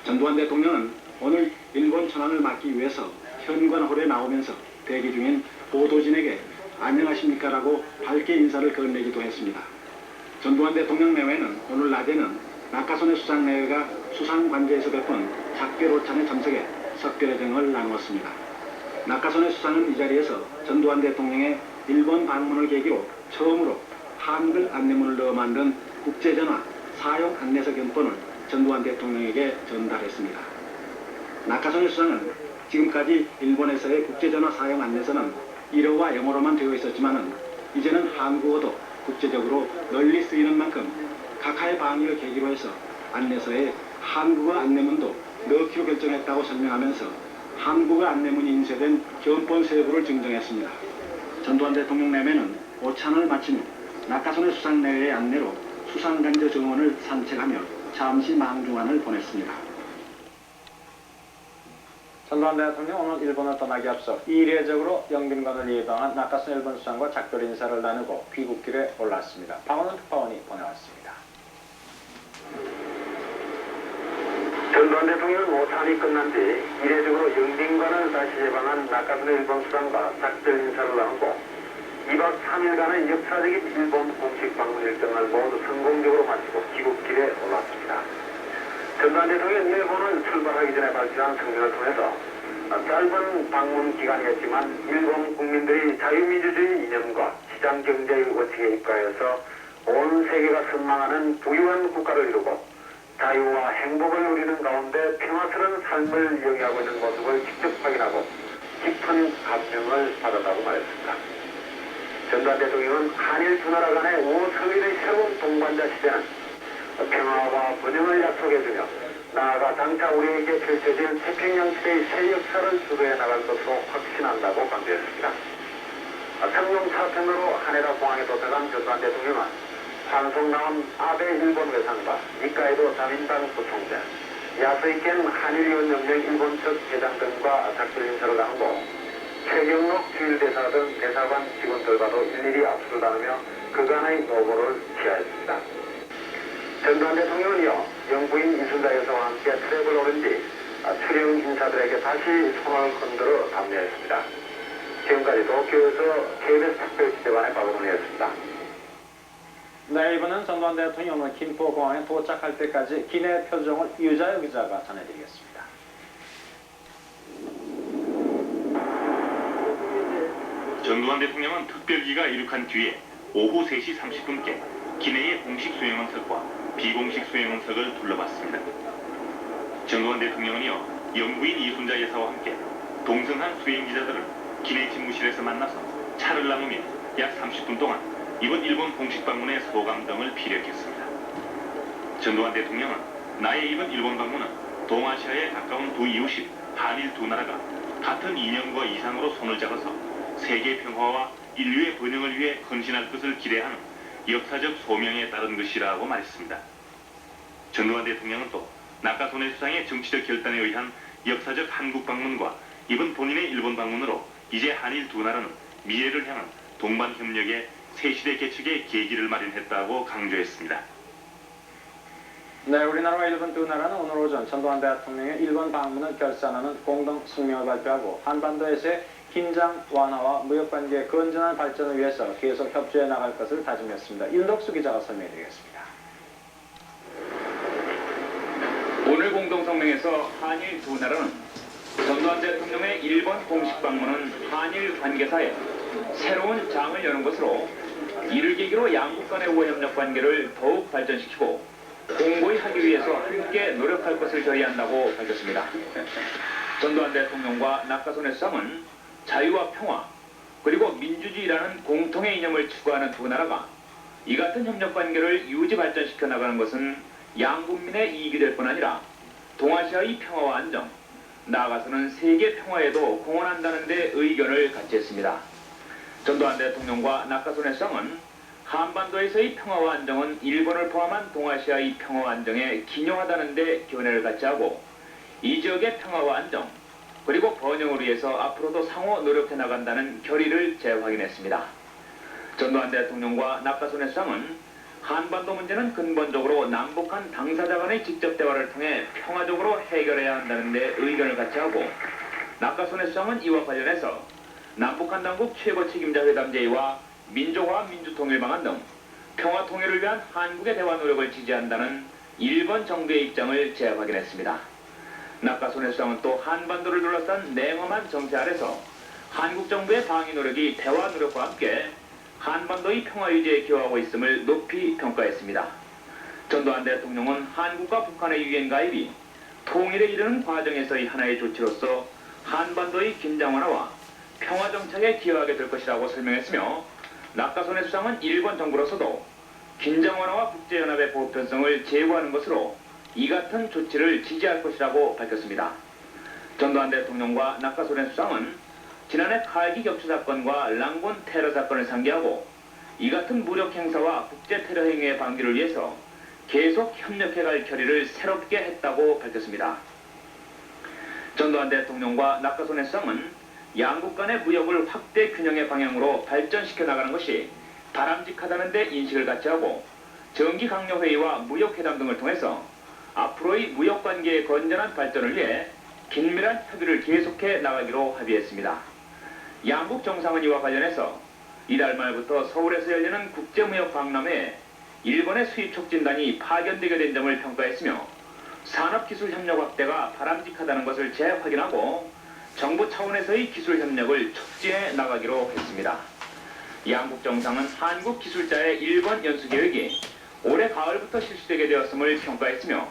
전두환 대통령은 오늘 일본 천황을 맞기 위해서 현관홀에 나오면서 대기 중인 보도진에게 안녕하십니까라고 밝게 인사를 건네기도 했습니다. 전두환 대통령 내외는 오늘 낮에는 나카소네 수상 내외가 수상관제에서 베푼 작별 오찬에 참석해 석별회정을 나누었습니다. 나카소네 수상은 이 자리에서 전두환 대통령의 일본 방문을 계기로 처음으로 한글 안내문을 넣어 만든 국제전화 사용 안내서 견본을 전두환 대통령에게 전달했습니다. 나카소네 수상은 지금까지 일본에서의 국제전화 사용 안내서는 일어와 영어로만 되어 있었지만은 이제는 한국어도 국제적으로 널리 쓰이는 만큼 각하의 방위를 계기로 해서 안내서에 한국어 안내문도 넣기로 결정했다고 설명하면서 한국어 안내문이 인쇄된 견본 세부를 증정했습니다. 전두환 대통령 내외는 오찬을 마친 후 나카소네 수상 내외의 안내로 수상간저 정원을 산책하며 잠시 망중한을 보냈습니다. 전두환 대통령 오늘 일본을 떠나기 앞서 이례적으로 영빈관을 예방한 나카소네 일본 수상과 작별 인사를 나누고 귀국길에 올랐습니다. 박원훈 특파원이 보내왔습니다. 전두환 대통령 오찬이 끝난 뒤 이례적으로 영빈관을 다시 예방한 나카소네 일본 수상과 작별 인사를 나누고 2박 3일간의 역사적인 일본 공식 방문 일정을 모두 성공적으로 마치고 귀국길에 올랐습니다. 전두환 대통령 일본을 출발하기 전에 발표한 성명을 통해서 짧은 방문 기간이었지만 일본 국민들이 자유민주주의 이념과 시장경제의 원칙에 입각해서 온 세계가 선망하는 부유한 국가를 이루고 자유와 행복을 누리는 가운데 평화스러운 삶을 영위하고 있는 모습을 직접 확인하고 깊은 감명을 받았다고 말했습니다. 전두환 대통령은 한일 두 나라 간의 우호서일의 새로운 동반자 시대는 평화와 번영을 약속해주며 나아가 장차 우리에게 펼쳐질 태평양 시대의 새 역사를 주도해 나갈 것으로 확신한다고 강조했습니다. 상용 사편으로 하네다 공항에 도착한 전두환 대통령은 환송 나온 아베 일본 외상과 니카이도 자민당 부총재, 야스이켄 한일위원연맹 일본 측 회장 등과 작별 인사를 나누고 최경록 주일대사 등 대사관 직원들과도 일일이 악수를 나누며 그간의 노고를 기하했습니다. 전두환 대통령은요, 영부인 이순자 여사와 함께 트랩을 오른 뒤 출영 인사들에게 다시 손을 흔들어 담례했습니다. 지금까지 도쿄에서 KBS 특별지대관의 박원훈이었습니다. 네, 이번은 전두환 대통령은 김포공항에 도착할 때까지 기내 표정을 유자여 기자가 전해드리겠습니다. 전두환 대통령은 특별기가 이륙한 뒤에 오후 3시 30분께 기내의 공식 수행원석과 비공식 수행원석을 둘러봤습니다. 전두환 대통령은요, 영부인 이순자 여사와 함께 동승한 수행기자들을 기내 집무실에서 만나서 차를 나누며 약 30분 동안 이번 일본 공식 방문의 소감 등을 피력했습니다. 전두환 대통령은 나의 이번 일본 방문은 동아시아에 가까운 두 이웃인 한일 두 나라가 같은 이념과 이상으로 손을 잡아서 세계 평화와 인류의 번영을 위해 헌신할 것을 기대하는 역사적 소명에 따른 것이라고 말했습니다. 전두환 대통령은 또 나카소네 수상의 정치적 결단에 의한 역사적 한국 방문과 이번 본인의 일본 방문으로 이제 한일 두 나라는 미래를 향한 동반 협력의 새시대 개척의 계기를 마련했다고 강조했습니다. 네, 우리나라와 일본 두 나라는 오늘 오전 전두환 대통령의 일본 방문을 결산하는 공동 성명을 발표하고 한반도에서의 긴장 완화와 무역관계의 건전한 발전을 위해서 계속 협조해 나갈 것을 다짐했습니다. 윤덕수 기자가 설명해드리겠습니다. 오늘 공동성명에서 한일 두 나라는 전두환 대통령의 일본 공식 방문은 한일 관계사에 새로운 장을 여는 것으로 이를 계기로 양국 간의 우호협력 관계를 더욱 발전시키고 공고히 하기 위해서 함께 노력할 것을 결의한다고 밝혔습니다. 전두환 대통령과 나카소네 수상은 자유와 평화 그리고 민주주의라는 공통의 이념을 추구하는 두 나라가 이 같은 협력 관계를 유지 발전시켜 나가는 것은 양국민의 이익이 될 뿐 아니라 동아시아의 평화와 안정, 나아가서는 세계 평화에도 공헌한다는 데 의견을 같이 했습니다. 전두환 대통령과 나카소네 수상은 한반도에서의 평화와 안정은 일본을 포함한 동아시아의 평화와 안정에 기여하다는 데 견해를 같이 하고 이 지역의 평화와 안정, 그리고 번영을 위해서 앞으로도 상호 노력해 나간다는 결의를 재확인했습니다. 전두환 대통령과 나카소네 수상은 한반도 문제는 근본적으로 남북한 당사자 간의 직접 대화를 통해 평화적으로 해결해야 한다는 데 의견을 같이 하고 나카소네 수상은 이와 관련해서 남북한 당국 최고 책임자 회담 제의와 민족화 민주통일 방안 등 평화 통일을 위한 한국의 대화 노력을 지지한다는 일본 정부의 입장을 재확인했습니다. 나카소네 수상은 또 한반도를 둘러싼 냉엄한 정세 아래서 한국 정부의 방위 노력이 대화 노력과 함께 한반도의 평화 유지에 기여하고 있음을 높이 평가했습니다. 전두환 대통령은 한국과 북한의 유엔 가입이 통일에 이르는 과정에서의 하나의 조치로서 한반도의 긴장 완화와 평화 정착에 기여하게 될 것이라고 설명했으며 나카소네 수상은 일본 정부로서도 긴장 완화와 국제연합의 보편성을 제고하는 것으로 이 같은 조치를 지지할 것이라고 밝혔습니다. 전두환 대통령과 나카소네 수상은 지난해 칼기 격추 사건과 랑군 테러 사건을 상기하고 이 같은 무력 행사와 국제 테러 행위의 방지를 위해서 계속 협력해갈 결의를 새롭게 했다고 밝혔습니다. 전두환 대통령과 나카소네 수상은 양국 간의 무역을 확대 균형의 방향으로 발전시켜 나가는 것이 바람직하다는 데 인식을 같이 하고 정기 강요 회의와 무역 회담 등을 통해서 앞으로의 무역 관계의 건전한 발전을 위해 긴밀한 협의를 계속해 나가기로 합의했습니다. 양국 정상은 이와 관련해서 이달 말부터 서울에서 열리는 국제무역 박람회에 일본의 수입 촉진단이 파견되게 된 점을 평가했으며 산업기술 협력 확대가 바람직하다는 것을 재확인하고 정부 차원에서의 기술 협력을 촉진해 나가기로 했습니다. 양국 정상은 한국 기술자의 일본 연수 계획이 올해 가을부터 실시되게 되었음을 평가했으며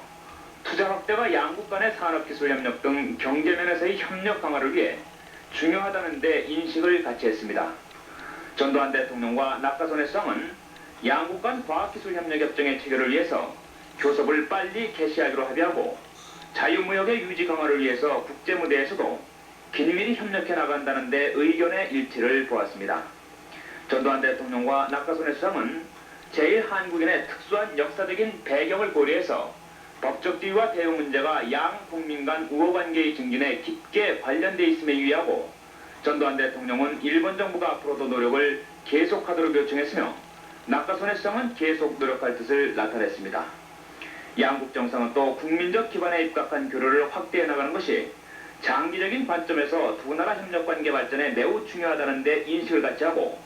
투자 확대와 양국 간의 산업기술 협력 등 경제면에서의 협력 강화를 위해 중요하다는 데 인식을 같이 했습니다. 전두환 대통령과 낙가소네 수상은 양국 간 과학기술 협력 협정의 체결을 위해서 교섭을 빨리 개시하기로 합의하고 자유무역의 유지 강화를 위해서 국제무대에서도 긴밀히 협력해 나간다는 데 의견의 일치를 보았습니다. 전두환 대통령과 낙가소네 수상은 제1한국인의 특수한 역사적인 배경을 고려해서 법적 지위와 대응 문제가 양 국민 간 우호관계의 증진에 깊게 관련돼 있음에 유의하고 전두환 대통령은 일본 정부가 앞으로도 노력을 계속하도록 요청했으며 낙가소네 수상은 계속 노력할 뜻을 나타냈습니다. 양국 정상은 또 국민적 기반에 입각한 교류를 확대해 나가는 것이 장기적인 관점에서 두 나라 협력관계 발전에 매우 중요하다는 데 인식을 같이 하고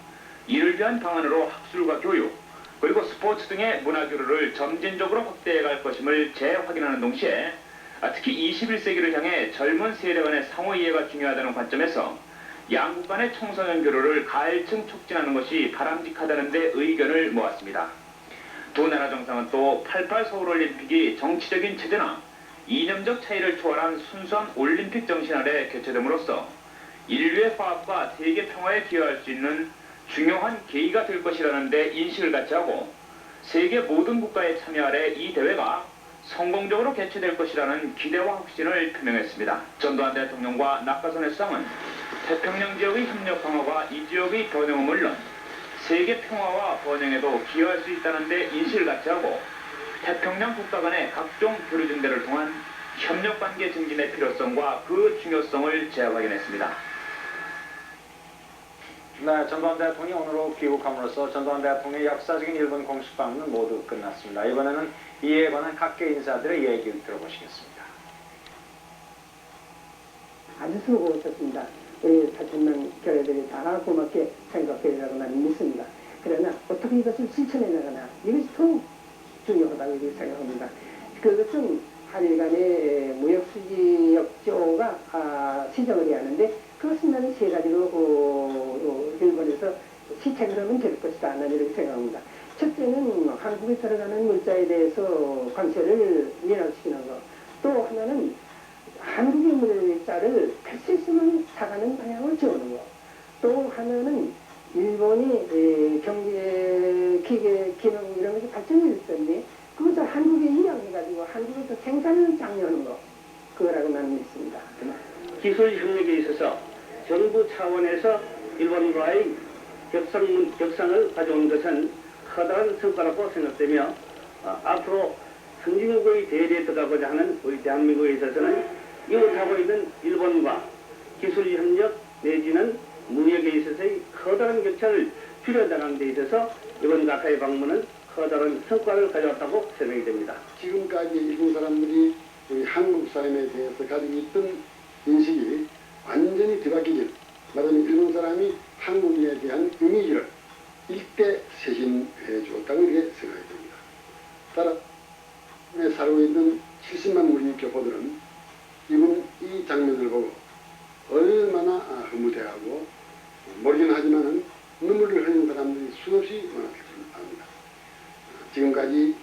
이를 위한 방안으로 학술과 교육 그리고 스포츠 등의 문화교류를 점진적으로 확대해 갈 것임을 재확인하는 동시에 특히 21세기를 향해 젊은 세대 간의 상호이해가 중요하다는 관점에서 양국 간의 청소년 교류를 가일층 촉진하는 것이 바람직하다는 데 의견을 모았습니다. 두 나라 정상은 또 88 서울올림픽이 정치적인 체제나 이념적 차이를 초월한 순수한 올림픽 정신 아래 개최됨으로써 인류의 화합과 세계 평화에 기여할 수 있는 중요한 계기가 될 것이라는 데 인식을 같이 하고 세계 모든 국가의 참여 아래 이 대회가 성공적으로 개최될 것이라는 기대와 확신을 표명했습니다. 전두환 대통령과 낙가소네 수상은 태평양 지역의 협력 강화가 이 지역의 번영은 물론 세계 평화와 번영에도 기여할 수 있다는 데 인식을 같이 하고 태평양 국가 간의 각종 교류 증대를 통한 협력관계 증진의 필요성과 그 중요성을 재확인했습니다. 네, 전두환 대통령이 오늘로 귀국함으로써 전두환 대통령의 역사적인 일본 공식 방문은 모두 끝났습니다. 이번에는 이에 관한 각계 인사들의 얘기를 들어보시겠습니다. 아주 수고하셨습니다. 우리 4천만 교회들이 다 고맙게 생각해라고 나는 믿습니다. 그러나 어떻게 이것을 실천해 나가나 이것이 더 중요하다고 생각합니다. 그것은 한일 간의 무역수지역조가 시정을 해야 하는데 그것은 나는 세 가지로 일본에서 시책을 하면 될 것이다. 나는 이렇게 생각합니다. 첫째는 한국에 들어가는 물자에 대해서 관세를 인하시키는 것. 또 하나는 한국의 물자를 할 수 있으면 사가는 방향을 정하는 것. 또 하나는 일본이 경제, 기계, 기능 이런 것이 발전이 됐던데 그것을 한국에 인양해가지고 한국에서 생산을 장려하는 것. 그거라고 나는 믿습니다. 기술 협력에 있어서 정부 차원에서 일본과의 격상을 가져온 것은 커다란 성과라고 생각되며 앞으로 선진국의 대리에 들어가고자 하는 우리 대한민국에 있어서는 이웃하고 있는 일본과 기술 협력 내지는 무역에 있어서의 커다란 격차를 줄여나가는 데 있어서 이번 가카의 방문은 커다란 성과를 가져왔다고 설명이 됩니다. 지금까지 일본 사람들이 우리 한국 사람에 대해서 가지고 있던 인식이 완전히 뒤바뀌길, 말하면 일본 사람이 한국인에 대한 이미지를 일대 쇄신해 주었다고 이렇게 생각이 됩니다. 따라 살고 있는 70만 우리 교포들은 이번 이 장면을 보고 얼마나 흐뭇해하고 모르긴 하지만은 눈물을 흘리는 사람들이 수없이 많았을 줄 압니다. 지금까지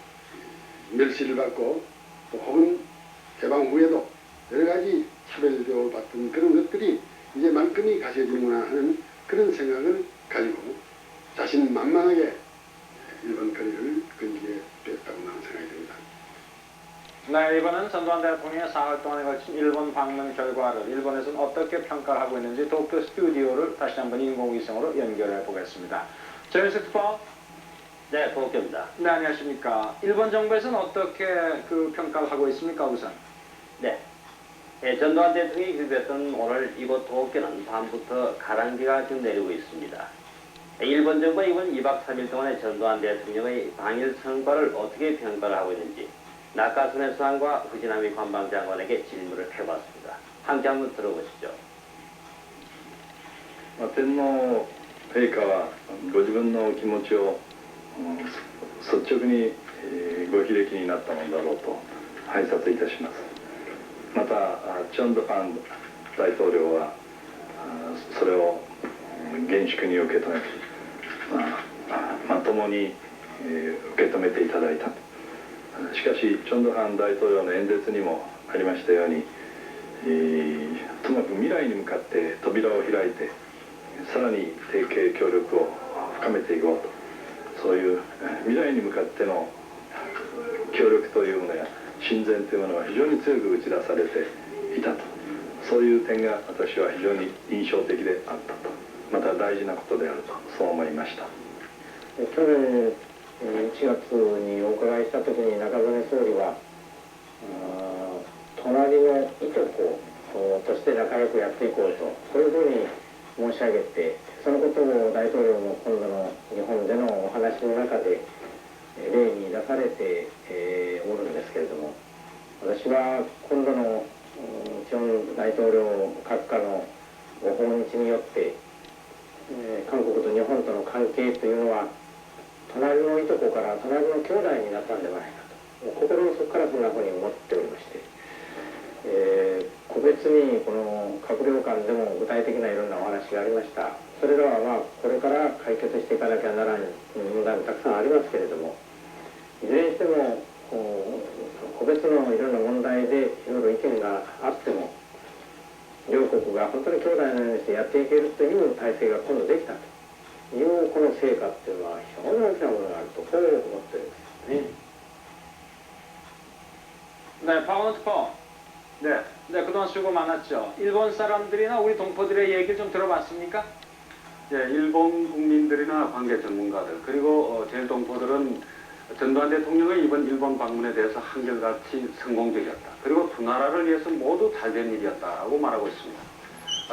멸시를 받고 또 혹은 개방 후에도 여러 가지 차별도 받던 그런 것들이 이제 말끔히 가셔지는구나 하는 그런 생각을 가지고 자신만만하게 일본 거리를 근기에 뺐다고 나는 생각이 듭니다. 네, 이번은 전두환 대통령의 4월 동안에 걸친 일본 방문 결과를 일본에서는 어떻게 평가를 하고 있는지 도쿄 스튜디오를 다시 한번 인공위성으로 연결해 보겠습니다. 정일석 특파. 네, 도쿄입니다. 네, 안녕하십니까. 일본 정부에서는 어떻게 평가를 하고 있습니까, 우선? 네. 전두환 대통령이 귀국했던 오늘 이곳 도쿄는 밤부터 가랑비가 지금 내리고 있습니다. 일본 정부가 이번 2박 3일 동안의 전두환 대통령의 방일 성과를 어떻게 평가를 하고 있는지 낙가소네 수상과 후지나미 관방장관에게 질문을 해봤습니다. 함께 한번 들어보시죠. 天皇陛下はご自分の気持ちを率直にご悲劇になったのだろうと拝察いたします。またチョンドファン大統領はそれを厳粛に受け止めまともに受け止めていただいたしかしチョンドハン大統領の演説にもありましたように、ともかく未来に向かって扉を開いてさらに提携協力を深めていこうと、そういう未来に向かっての協力というものや親善というものが非常に強く打ち出されていたと、そういう点が私は非常に印象的であったと、また大事なことであると、そう思いました。去年1月にお伺いした時に中曽根総理は隣のいとことして仲良くやっていこうと、そういうふうに申し上げて、そのことを大統領も今度の日本でのお話の中で例に出されておるんですけれども、私は今度のチョン大統領閣下のご訪日によって韓国と日本との関係というのは隣のいとこから隣の兄弟になったんではないかと、心の底からそんなふうに思っておりまして、個別にこの閣僚間でも具体的ないろんなお話がありました。それらはこれから解決していかなきゃならない問題もたくさんありますけれども、いずれにしても個別のいろんな問題でいろいろ意見があっても両国が本当に兄弟のようにしてやっていけるという体制が今度できたというこの成果っていうのは非常に大きなものがあるとこう思っておりますね。네, 파운드퍼. 네, 네, 그동안 수고 많았죠. 일본 사람들이나 우리 동포들의 얘기 좀 들어봤습니까? 예, 일본 국민들이나 관계 전문가들 그리고 제일 동포들은 전두환 대통령의 이번 일본 방문에 대해서 한결같이 성공적이었다. 그리고 두 나라를 위해서 모두 잘된 일이었다고 말하고 있습니다.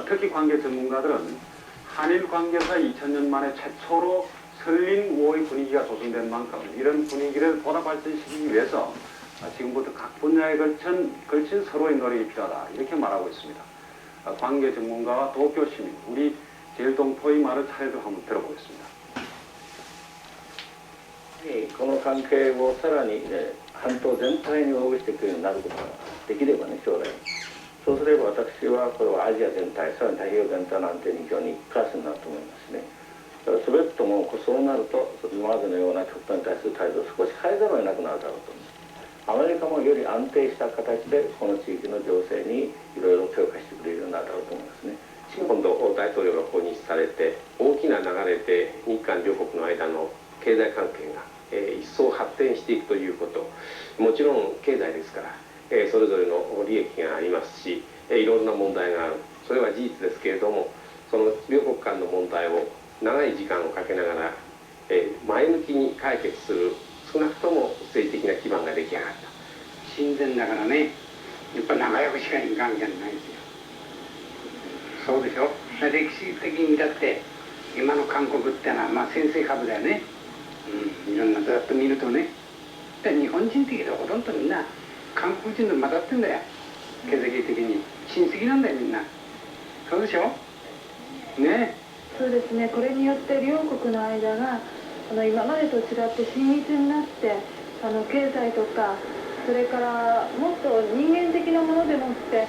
특히 관계 전문가들은 한일 관계사 2000년 만에 최초로 설린 우호의 분위기가 조성된 만큼 이런 분위기를 보다 발전시키기 위해서 지금부터 각 분야에 걸친 서로의 노력이 필요하다 이렇게 말하고 있습니다. 관계 전문가와 도쿄 시민, 우리 제일 동포의 말을 차례로 한번 들어보겠습니다. この関係をさらに、半島全体に応募していくようになることができればね、将来そうすれば私はこれはアジア全体、さらに太平洋全体の安定に非常にプラスになると思いますね。だから全てともそうなると今までのような極端に対する態度を少し変えざるを得なくなるだろうと思います。アメリカもより安定した形でこの地域の情勢にいろいろ手を貸してくれるようになるだろうと思いますね。今度大統領が訪日されて大きな流れで日韓両国の間の経済関係が、一層発展していくということ、もちろん経済ですから、それぞれの利益がありますし、いろんな問題がある、それは事実ですけれども、その両国間の問題を長い時間をかけながら、前向きに解決する、少なくとも政治的な基盤が出来上がった。親善だからね、やっぱ仲良くしかいかんじゃないですよ。そうでしょ。歴史的にだって今の韓国ってのはまあ先生株だよね。いろんなざっと見るとね。で日本人的でほとんどみんな韓国人と混ざってんだよ。経済的に親戚なんだよみんな。そうでしょ。ね。そうですね。これによって両国の間が今までと違って親密になって経済とかそれからもっと人間的なものでもって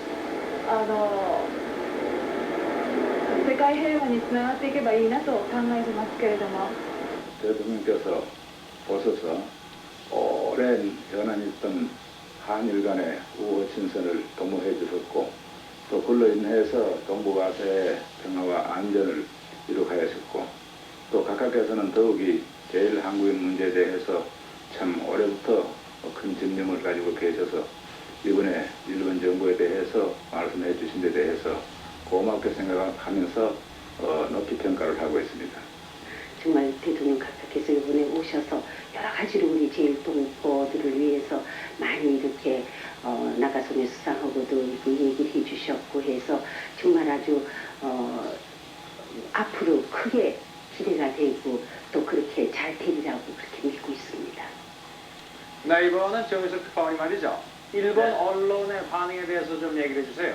世界平和につながっていけばいいなと考えてますけれども。 대통령께서 오셔서 오랜 연한이 있던 한일 간의 우호 친선을 도모해 주셨고 또 그로 인해서 동북아시아의 평화와 안전을 이룩하였고 또 각하께서는 더욱이 제일 한국인 문제에 대해서 참 올해부터 큰 집념을 가지고 계셔서 이번에 일본 정부에 대해서 말씀해 주신 데 대해서 고맙게 생각하면서 높이 평가를 하고 있습니다. 정말 대통령 각하께서 이번에 오셔서 여러 가지로 우리 제일 동포들을 위해서 많이 이렇게 나가소네 수상하고도 얘기를 해주셨고 해서 정말 아주 앞으로 크게 기대가 되고 또 그렇게 잘 되리라고 그렇게 믿고 있습니다. 네, 이번은 정의석 특파원이 말이죠. 일본 언론의 반응에 대해서 좀 얘기를 해주세요.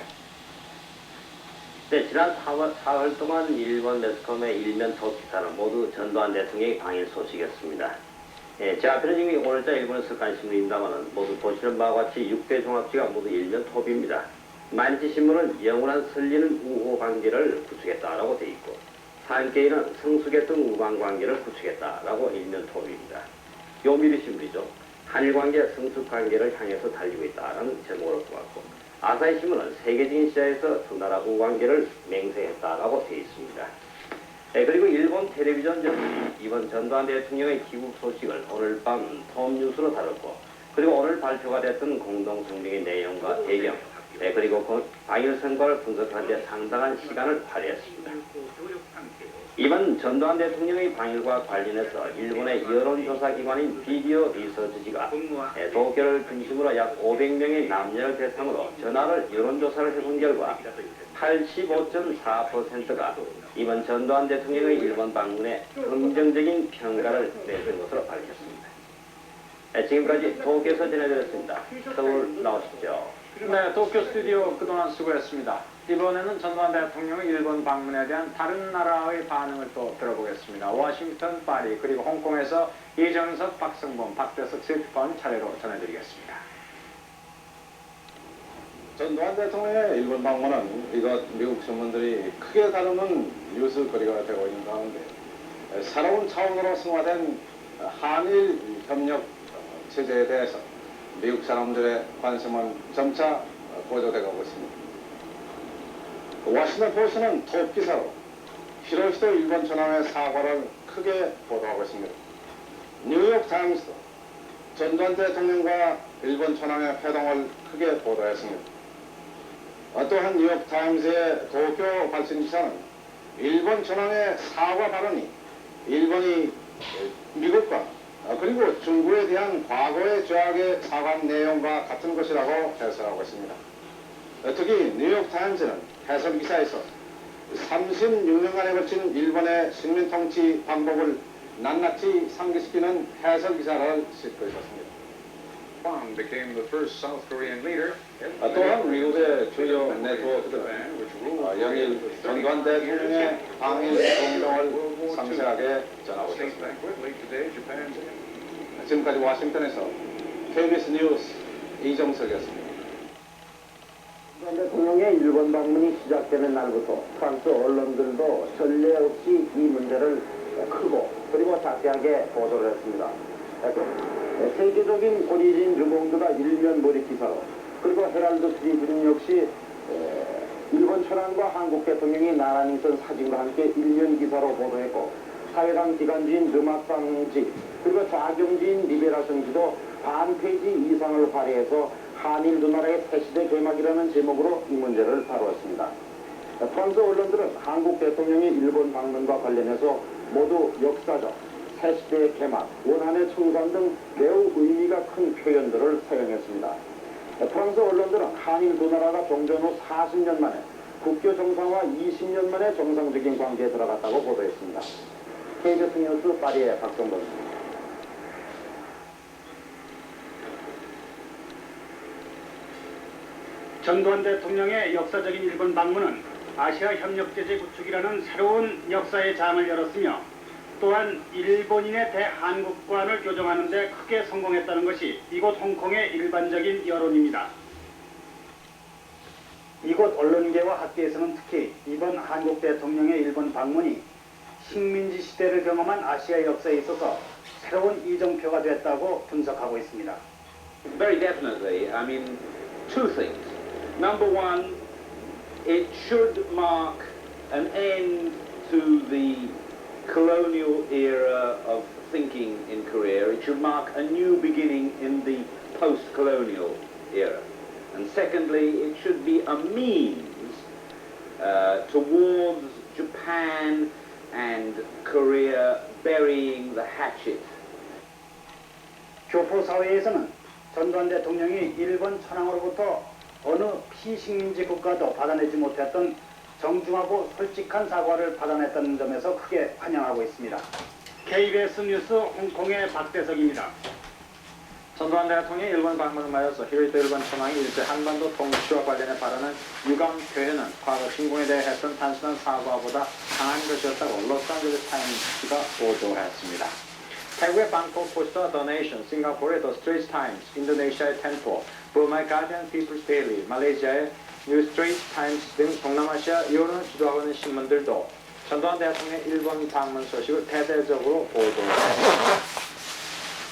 네, 지난 4월 동안 일본 매스컴의 일면 톱 기사는 모두 전두환 대통령의 방일 소식이었습니다. 제 앞에는 지금 오늘자 일본에서 관심입니다만 모두 보시는 바와 같이 6대 종합지가 모두 일면 톱입니다. 만지신문은 영원한 설리는 우호 관계를 구축했다라고 돼 있고 산케이는 성숙했던 우방 관계를 구축했다라고 일면 톱입니다. 요미르 신문이죠. 한일 관계 성숙 관계를 향해서 달리고 있다는 제목으로 보았고, 아사히 신문은 세계적인 시야에서 두 나라 우관계를 맹세했다라고 되어 있습니다. 그리고 일본 텔레비전 전들이 이번 전두환 대통령의 귀국 소식을 오늘 밤 톱뉴스로 다뤘고, 그리고 오늘 발표가 됐던 공동성명의 내용과 배경, 그리고 방일 선거를 분석하는 데 상당한 시간을 발휘했습니다. 이번 전두환 대통령의 방일과 관련해서 일본의 여론조사기관인 비디오 리서치지가 도쿄를 중심으로 약 500명의 남녀를 대상으로 전화를 여론조사를 해본 결과 85.4%가 이번 전두환 대통령의 일본 방문에 긍정적인 평가를 내준 것으로 밝혔습니다. 지금까지 도쿄에서 전해드렸습니다. 서울 나오십시오. 네, 도쿄 스튜디오 그동안 수고했습니다. 이번에는 전두환 대통령의 일본 방문에 대한 다른 나라의 반응을 또 들어보겠습니다. 워싱턴, 파리, 그리고 홍콩에서 이정석, 박성범, 박대석 세트번 차례로 전해드리겠습니다. 전두환 대통령의 일본 방문은 이것 미국 신문들이 크게 다루는 뉴스거리가 되고 있는 가운데 새로운 차원으로 승화된 한일 협력 체제에 대해서 미국 사람들의 관심은 점차 고조되고 있습니다. 워싱턴 포스트는 톱 기사로 히로시도 일본 천황의 사과를 크게 보도하고 있습니다. 뉴욕 타임스도 전두환 대통령과 일본 천황의 회동을 크게 보도했습니다. 또한 뉴욕 타임스의 도쿄 발신 기사는 일본 천황의 사과 발언이 일본이 미국과 그리고 중국에 대한 과거의 죄악의 사과한 내용과 같은 것이라고 해석하고 있습니다. 특히 뉴욕 타임스는 해설 기사에서 36년간에 걸친 일본의 식민 통치 방법을 낱낱이 상기시키는 해설 기사를 싣고 있었습니다. 또한 미국의 주요 네트워크들은 연일 전두환 대통령의 방일 공동을 상세하게 전하고 있습니다. 지금까지 워싱턴에서 KBS 뉴스 이정석이었습니다. 전두환 대통령의 일본 방문이 시작되는 날부터 프랑스 언론들도 전례 없이 이 문제를 크고 그리고 자세하게 보도를 했습니다. 세계적인 고리진 르몽드가 일면 모리 기사로, 그리고 헤랄드 트리뷴 역시 일본 천황과 한국 대통령이 나란히 선 사진과 함께 일면 기사로 보도했고, 사회당 기관지인 르마상지 그리고 좌경지인 리베라션지도 반 페이지 이상을 발휘해서 한일 두 나라의 새시대 개막이라는 제목으로 이 문제를 다루었습니다. 프랑스 언론들은 한국 대통령의 일본 방문과 관련해서 모두 역사적, 새시대 개막, 원한의 청산 등 매우 의미가 큰 표현들을 사용했습니다. 프랑스 언론들은 한일 두 나라가 종전 후 40년 만에 국교 정상화 20년 만에 정상적인 관계에 들어갔다고 보도했습니다. KBS 뉴스 파리의 박성범입니다. 전두환 대통령의 역사적인 일본 방문은 아시아 협력제재 구축이라는 새로운 역사의 장을 열었으며, 또한 일본인의 대한국관을 교정하는 데 크게 성공했다는 것이 이곳 홍콩의 일반적인 여론입니다. 이곳 언론계와 학계에서는 특히 이번 한국 대통령의 일본 방문이 식민지 시대를 경험한 아시아 역사에 있어서 새로운 이정표가 됐다고 분석하고 있습니다. Very definitely. I mean, two things. Number one, it should mark an end to the colonial era of thinking in Korea. It should mark a new beginning in the post-colonial era. And secondly, it should be a means towards Japan and Korea burying the hatchet. 교포 사회에서는 전두환 대통령이 일본 천황으로부터 어느 피식민지 국가도 받아내지 못했던 정중하고 솔직한 사과를 받아냈다는 점에서 크게 환영하고 있습니다. KBS 뉴스 홍콩의 박대석입니다. 전두환 대통령의 일본 방문을 맞아서 히로시토 일본 천황이 일제 한반도 통치와 관련해 발언한 유감 표현은 과거 침공에 대해 했던 단순한 사과보다 강한 것이었다고 로스앤젤레스 타임스가 보도했습니다. 태국의 방콕 포스트와 더 네이션, 싱가포르의 더 스트레이트 타임스, 인도네시아의 텐포, burma의 가디언 피플스 데일리, 말레이시아의 뉴 스트레이트 타임스 등 동남아시아 여론을 주도하고 있는 신문들도 전두환 대통령의 일본 방문 소식을 대대적으로 보도했습니다.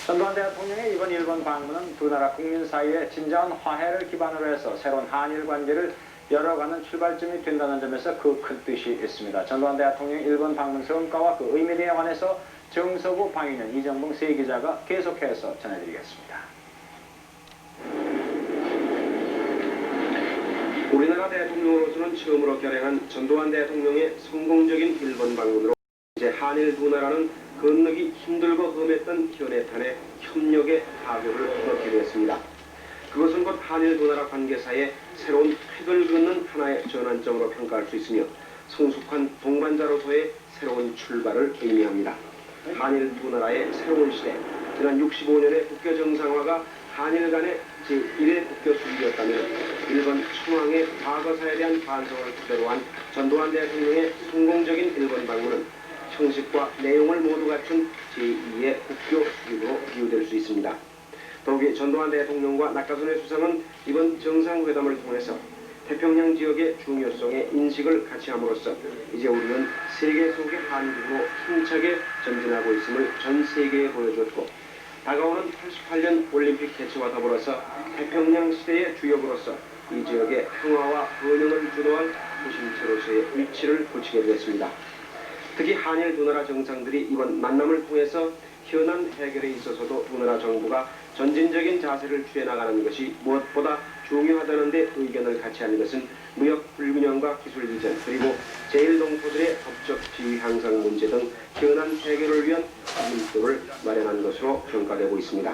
전두환 대통령의 이번 일본 방문은 두 나라 국민 사이의 진정한 화해를 기반으로 해서 새로운 한일 관계를 열어가는 출발점이 된다는 점에서 그 큰 뜻이 있습니다. 전두환 대통령의 일본 방문 성과와 그 의미 등에 관해서 정서부 방위원 이정봉 세 기자가 계속해서 전해드리겠습니다. 우리나라 대통령으로서는 처음으로 결행한 전두환 대통령의 성공적인 일본 방문으로 이제 한일 두 나라는 건너기 힘들고 험했던 현해탄의 협력의 타격을 넣게 되었습니다. 그것은 곧 한일 두 나라 관계 사이에 새로운 획을 긋는 하나의 전환점으로 평가할 수 있으며 성숙한 동반자로서의 새로운 출발을 의미합니다. 한일 두 나라의 새로운 시대, 지난 65년의 국교 정상화가 한일 간의 제1회 국교 수립이었다면 일본 천황의 과거사에 대한 반성을 토대로 한 전두환 대통령의 성공적인 일본 방문은 형식과 내용을 모두 갖춘 제2의 국교 수립으로 비유될 수 있습니다. 더욱이 전두환 대통령과 낙하선의 수상은 이번 정상회담을 통해서 태평양 지역의 중요성에 인식을 같이 함으로써 이제 우리는 세계 속의 한국으로 힘차게 전진하고 있음을 전 세계에 보여줬고 다가오는 88년 올림픽 개최와 더불어서 태평양 시대의 주역으로서 이 지역의 평화와 번영을 주도할 도심체로서의 위치를 굳히게 되었습니다. 특히 한일 두 나라 정상들이 이번 만남을 통해서 현안 해결에 있어서도 두 나라 정부가 전진적인 자세를 취해 나가는 것이 무엇보다 중요하다는 데 의견을 같이 하는 것은 무역 불균형과 기술 이전 그리고 제1동포들의 법적 지위 향상 문제 등 현안 해결을 위한 민도를 마련한 것으로 평가되고 있습니다.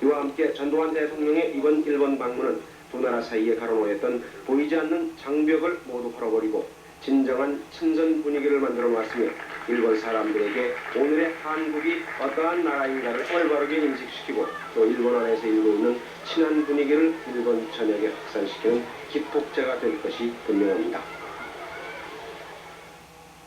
이와 함께 전두환 대통령의 이번 일본 방문은 두 나라 사이에 가로놓였던 보이지 않는 장벽을 모두 헐어버리고 진정한 친선 분위기를 만들어 놨으며 일본 사람들에게 오늘의 한국이 어떠한 나라인가를 올바르게 인식시키고 또 일본 안에서 일고 있는 친한 분위기를 일본 전역에 확산시키는 기폭제가 될 것이 분명합니다.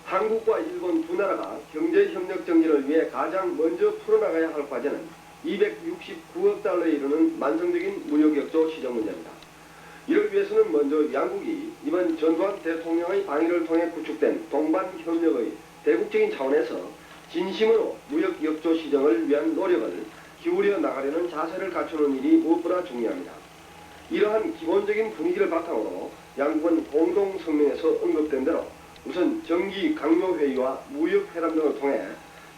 한국과 일본 두 나라가 경제협력 정진을 위해 가장 먼저 풀어나가야 할 과제는 269억 달러에 이르는 만성적인 무역역조 시정 문제입니다. 이를 위해서는 먼저 양국이 이번 전두환 대통령의 방위를 통해 구축된 동반협력의 대국적인 차원에서 진심으로 무역역조 시정을 위한 노력을 기울여 나가려는 자세를 갖추는 일이 무엇보다 중요합니다. 이러한 기본적인 분위기를 바탕으로 양국은 공동성명에서 언급된 대로 우선 정기 강요회의와 무역회담 등을 통해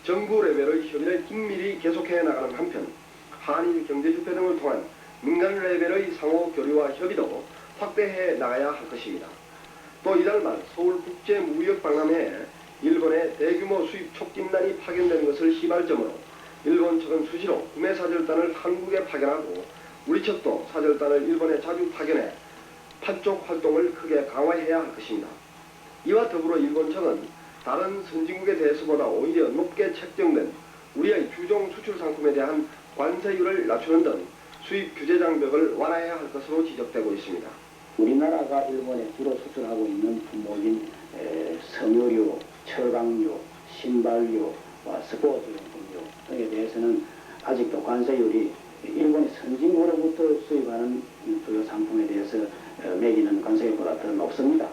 정부 레벨의 협의를 긴밀히 계속해 나가는 한편 한일 경제협회 등을 통한 민간 레벨의 상호 교류와 협의도 확대해 나가야 할 것입니다. 또 이달 말 서울국제무역박람회에 일본의 대규모 수입 촉진단이 파견되는 것을 시발점으로 일본 측은 수시로 구매 사절단을 한국에 파견하고 우리 측도 사절단을 일본에 자주 파견해 판촉 활동을 크게 강화해야 할 것입니다. 이와 더불어 일본 측은 다른 선진국에 대해서보다 오히려 높게 책정된 우리의 주종 수출 상품에 대한 관세율을 낮추는 등 수입 규제 장벽을 완화해야 할 것으로 지적되고 있습니다. 우리나라가 일본에 주로 수출하고 있는 품목인 섬유류, 철강류, 신발류, 스포츠용품류 등에 대해서는 아직도 관세율이 일본의 선진국으로부터 수입하는 주요 상품에 대해서 매기는 관세율보다 더 높습니다.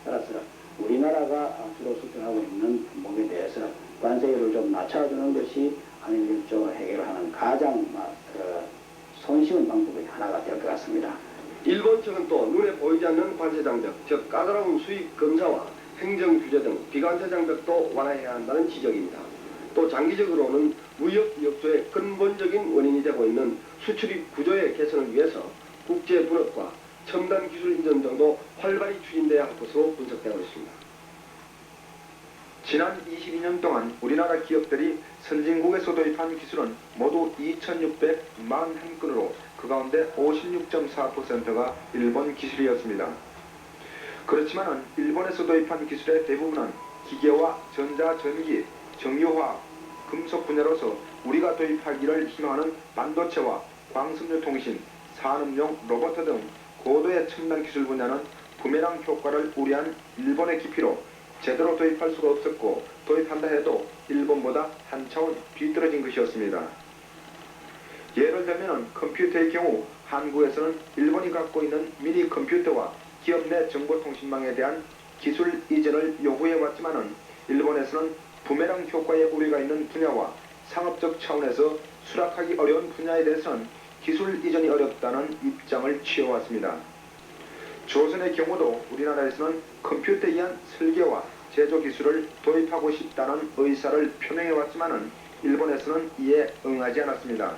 따라서 우리나라가 주로 수출하고 있는 품목에 대해서 관세율을 좀 낮춰주는 것이 한일일조 해결하는 가장 손쉬운 방법의 하나가 될 것 같습니다. 일본 측은 또 눈에 보이지 않는 관세 장벽, 즉 까다로운 수입 검사와 행정 규제 등 비관세 장벽도 완화해야 한다는 지적입니다. 또 장기적으로는 무역 역조의 근본적인 원인이 되고 있는 수출입 구조의 개선을 위해서 국제 분업과 첨단 기술 인전 등도 활발히 추진돼야 할 것으로 분석되고 있습니다. 지난 22년 동안 우리나라 기업들이 선진국에서 도입한 기술은 모두 2,641건으로 그 가운데 56.4%가 일본 기술이었습니다. 그렇지만 일본에서 도입한 기술의 대부분은 기계와 전자전기, 정유화학, 금속 분야로서 우리가 도입하기를 희망하는 반도체와 광섬유통신, 산업용 로봇 등 고도의 첨단 기술 분야는 부메랑 효과를 우려한 일본의 기피로 제대로 도입할 수가 없었고 도입한다 해도 일본보다 한 차원 뒤떨어진 것이었습니다. 예를 들면 컴퓨터의 경우 한국에서는 일본이 갖고 있는 미니 컴퓨터와 기업 내 정보통신망에 대한 기술 이전을 요구해왔지만 일본에서는 부메랑 효과의 우려가 있는 분야와 상업적 차원에서 수락하기 어려운 분야에 대해서는 기술 이전이 어렵다는 입장을 취해왔습니다. 조선의 경우도 우리나라에서는 컴퓨터에 의한 설계와 제조 기술을 도입하고 싶다는 의사를 표명해왔지만은 일본에서는 이에 응하지 않았습니다.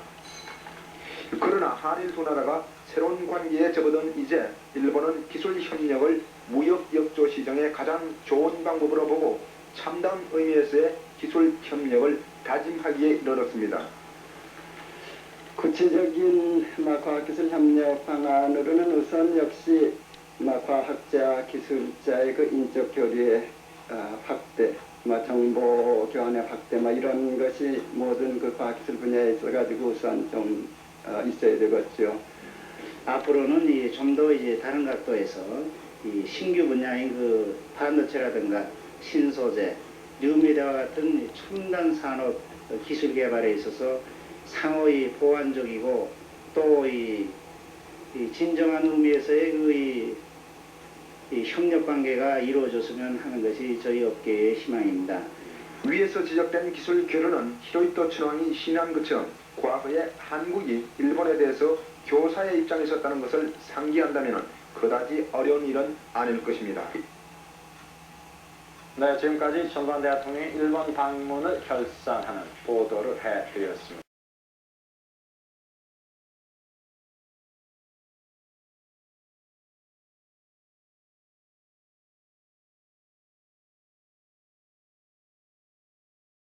그러나 한일 두 나라가 새로운 관계에 접어든 이제 일본은 기술 협력을 무역 역조 시정의 가장 좋은 방법으로 보고 참다운 의미에서의 기술 협력을 다짐하기에 이르렀습니다. 구체적인 과학기술 협력 방안으로는 우선 역시 과학자, 기술자의 그 인적 교류의 확대, 정보 교환의 확대, 이런 것이 모든 그 과학기술 분야에 있어가지고 우선 좀 있어야 되겠죠. 앞으로는 좀 더 다른 각도에서 이 신규 분야인 그 반도체라든가 신소재, 뉴미디어와 같은 첨단 산업 기술 개발에 있어서 상호의 보완적이고 또 이 진정한 의미에서의 이 협력 관계가 이루어졌으면 하는 것이 저희 업계의 희망입니다. 위에서 지적된 기술 교류는 히로히토 춘왕이 신한 것처럼 과거에 한국이 일본에 대해서 교사의 입장에 있었다는 것을 상기한다면 그다지 어려운 일은 아닐 것입니다. 네, 지금까지 전두환 대통령이 일본 방문을 결산하는 보도를 해드렸습니다.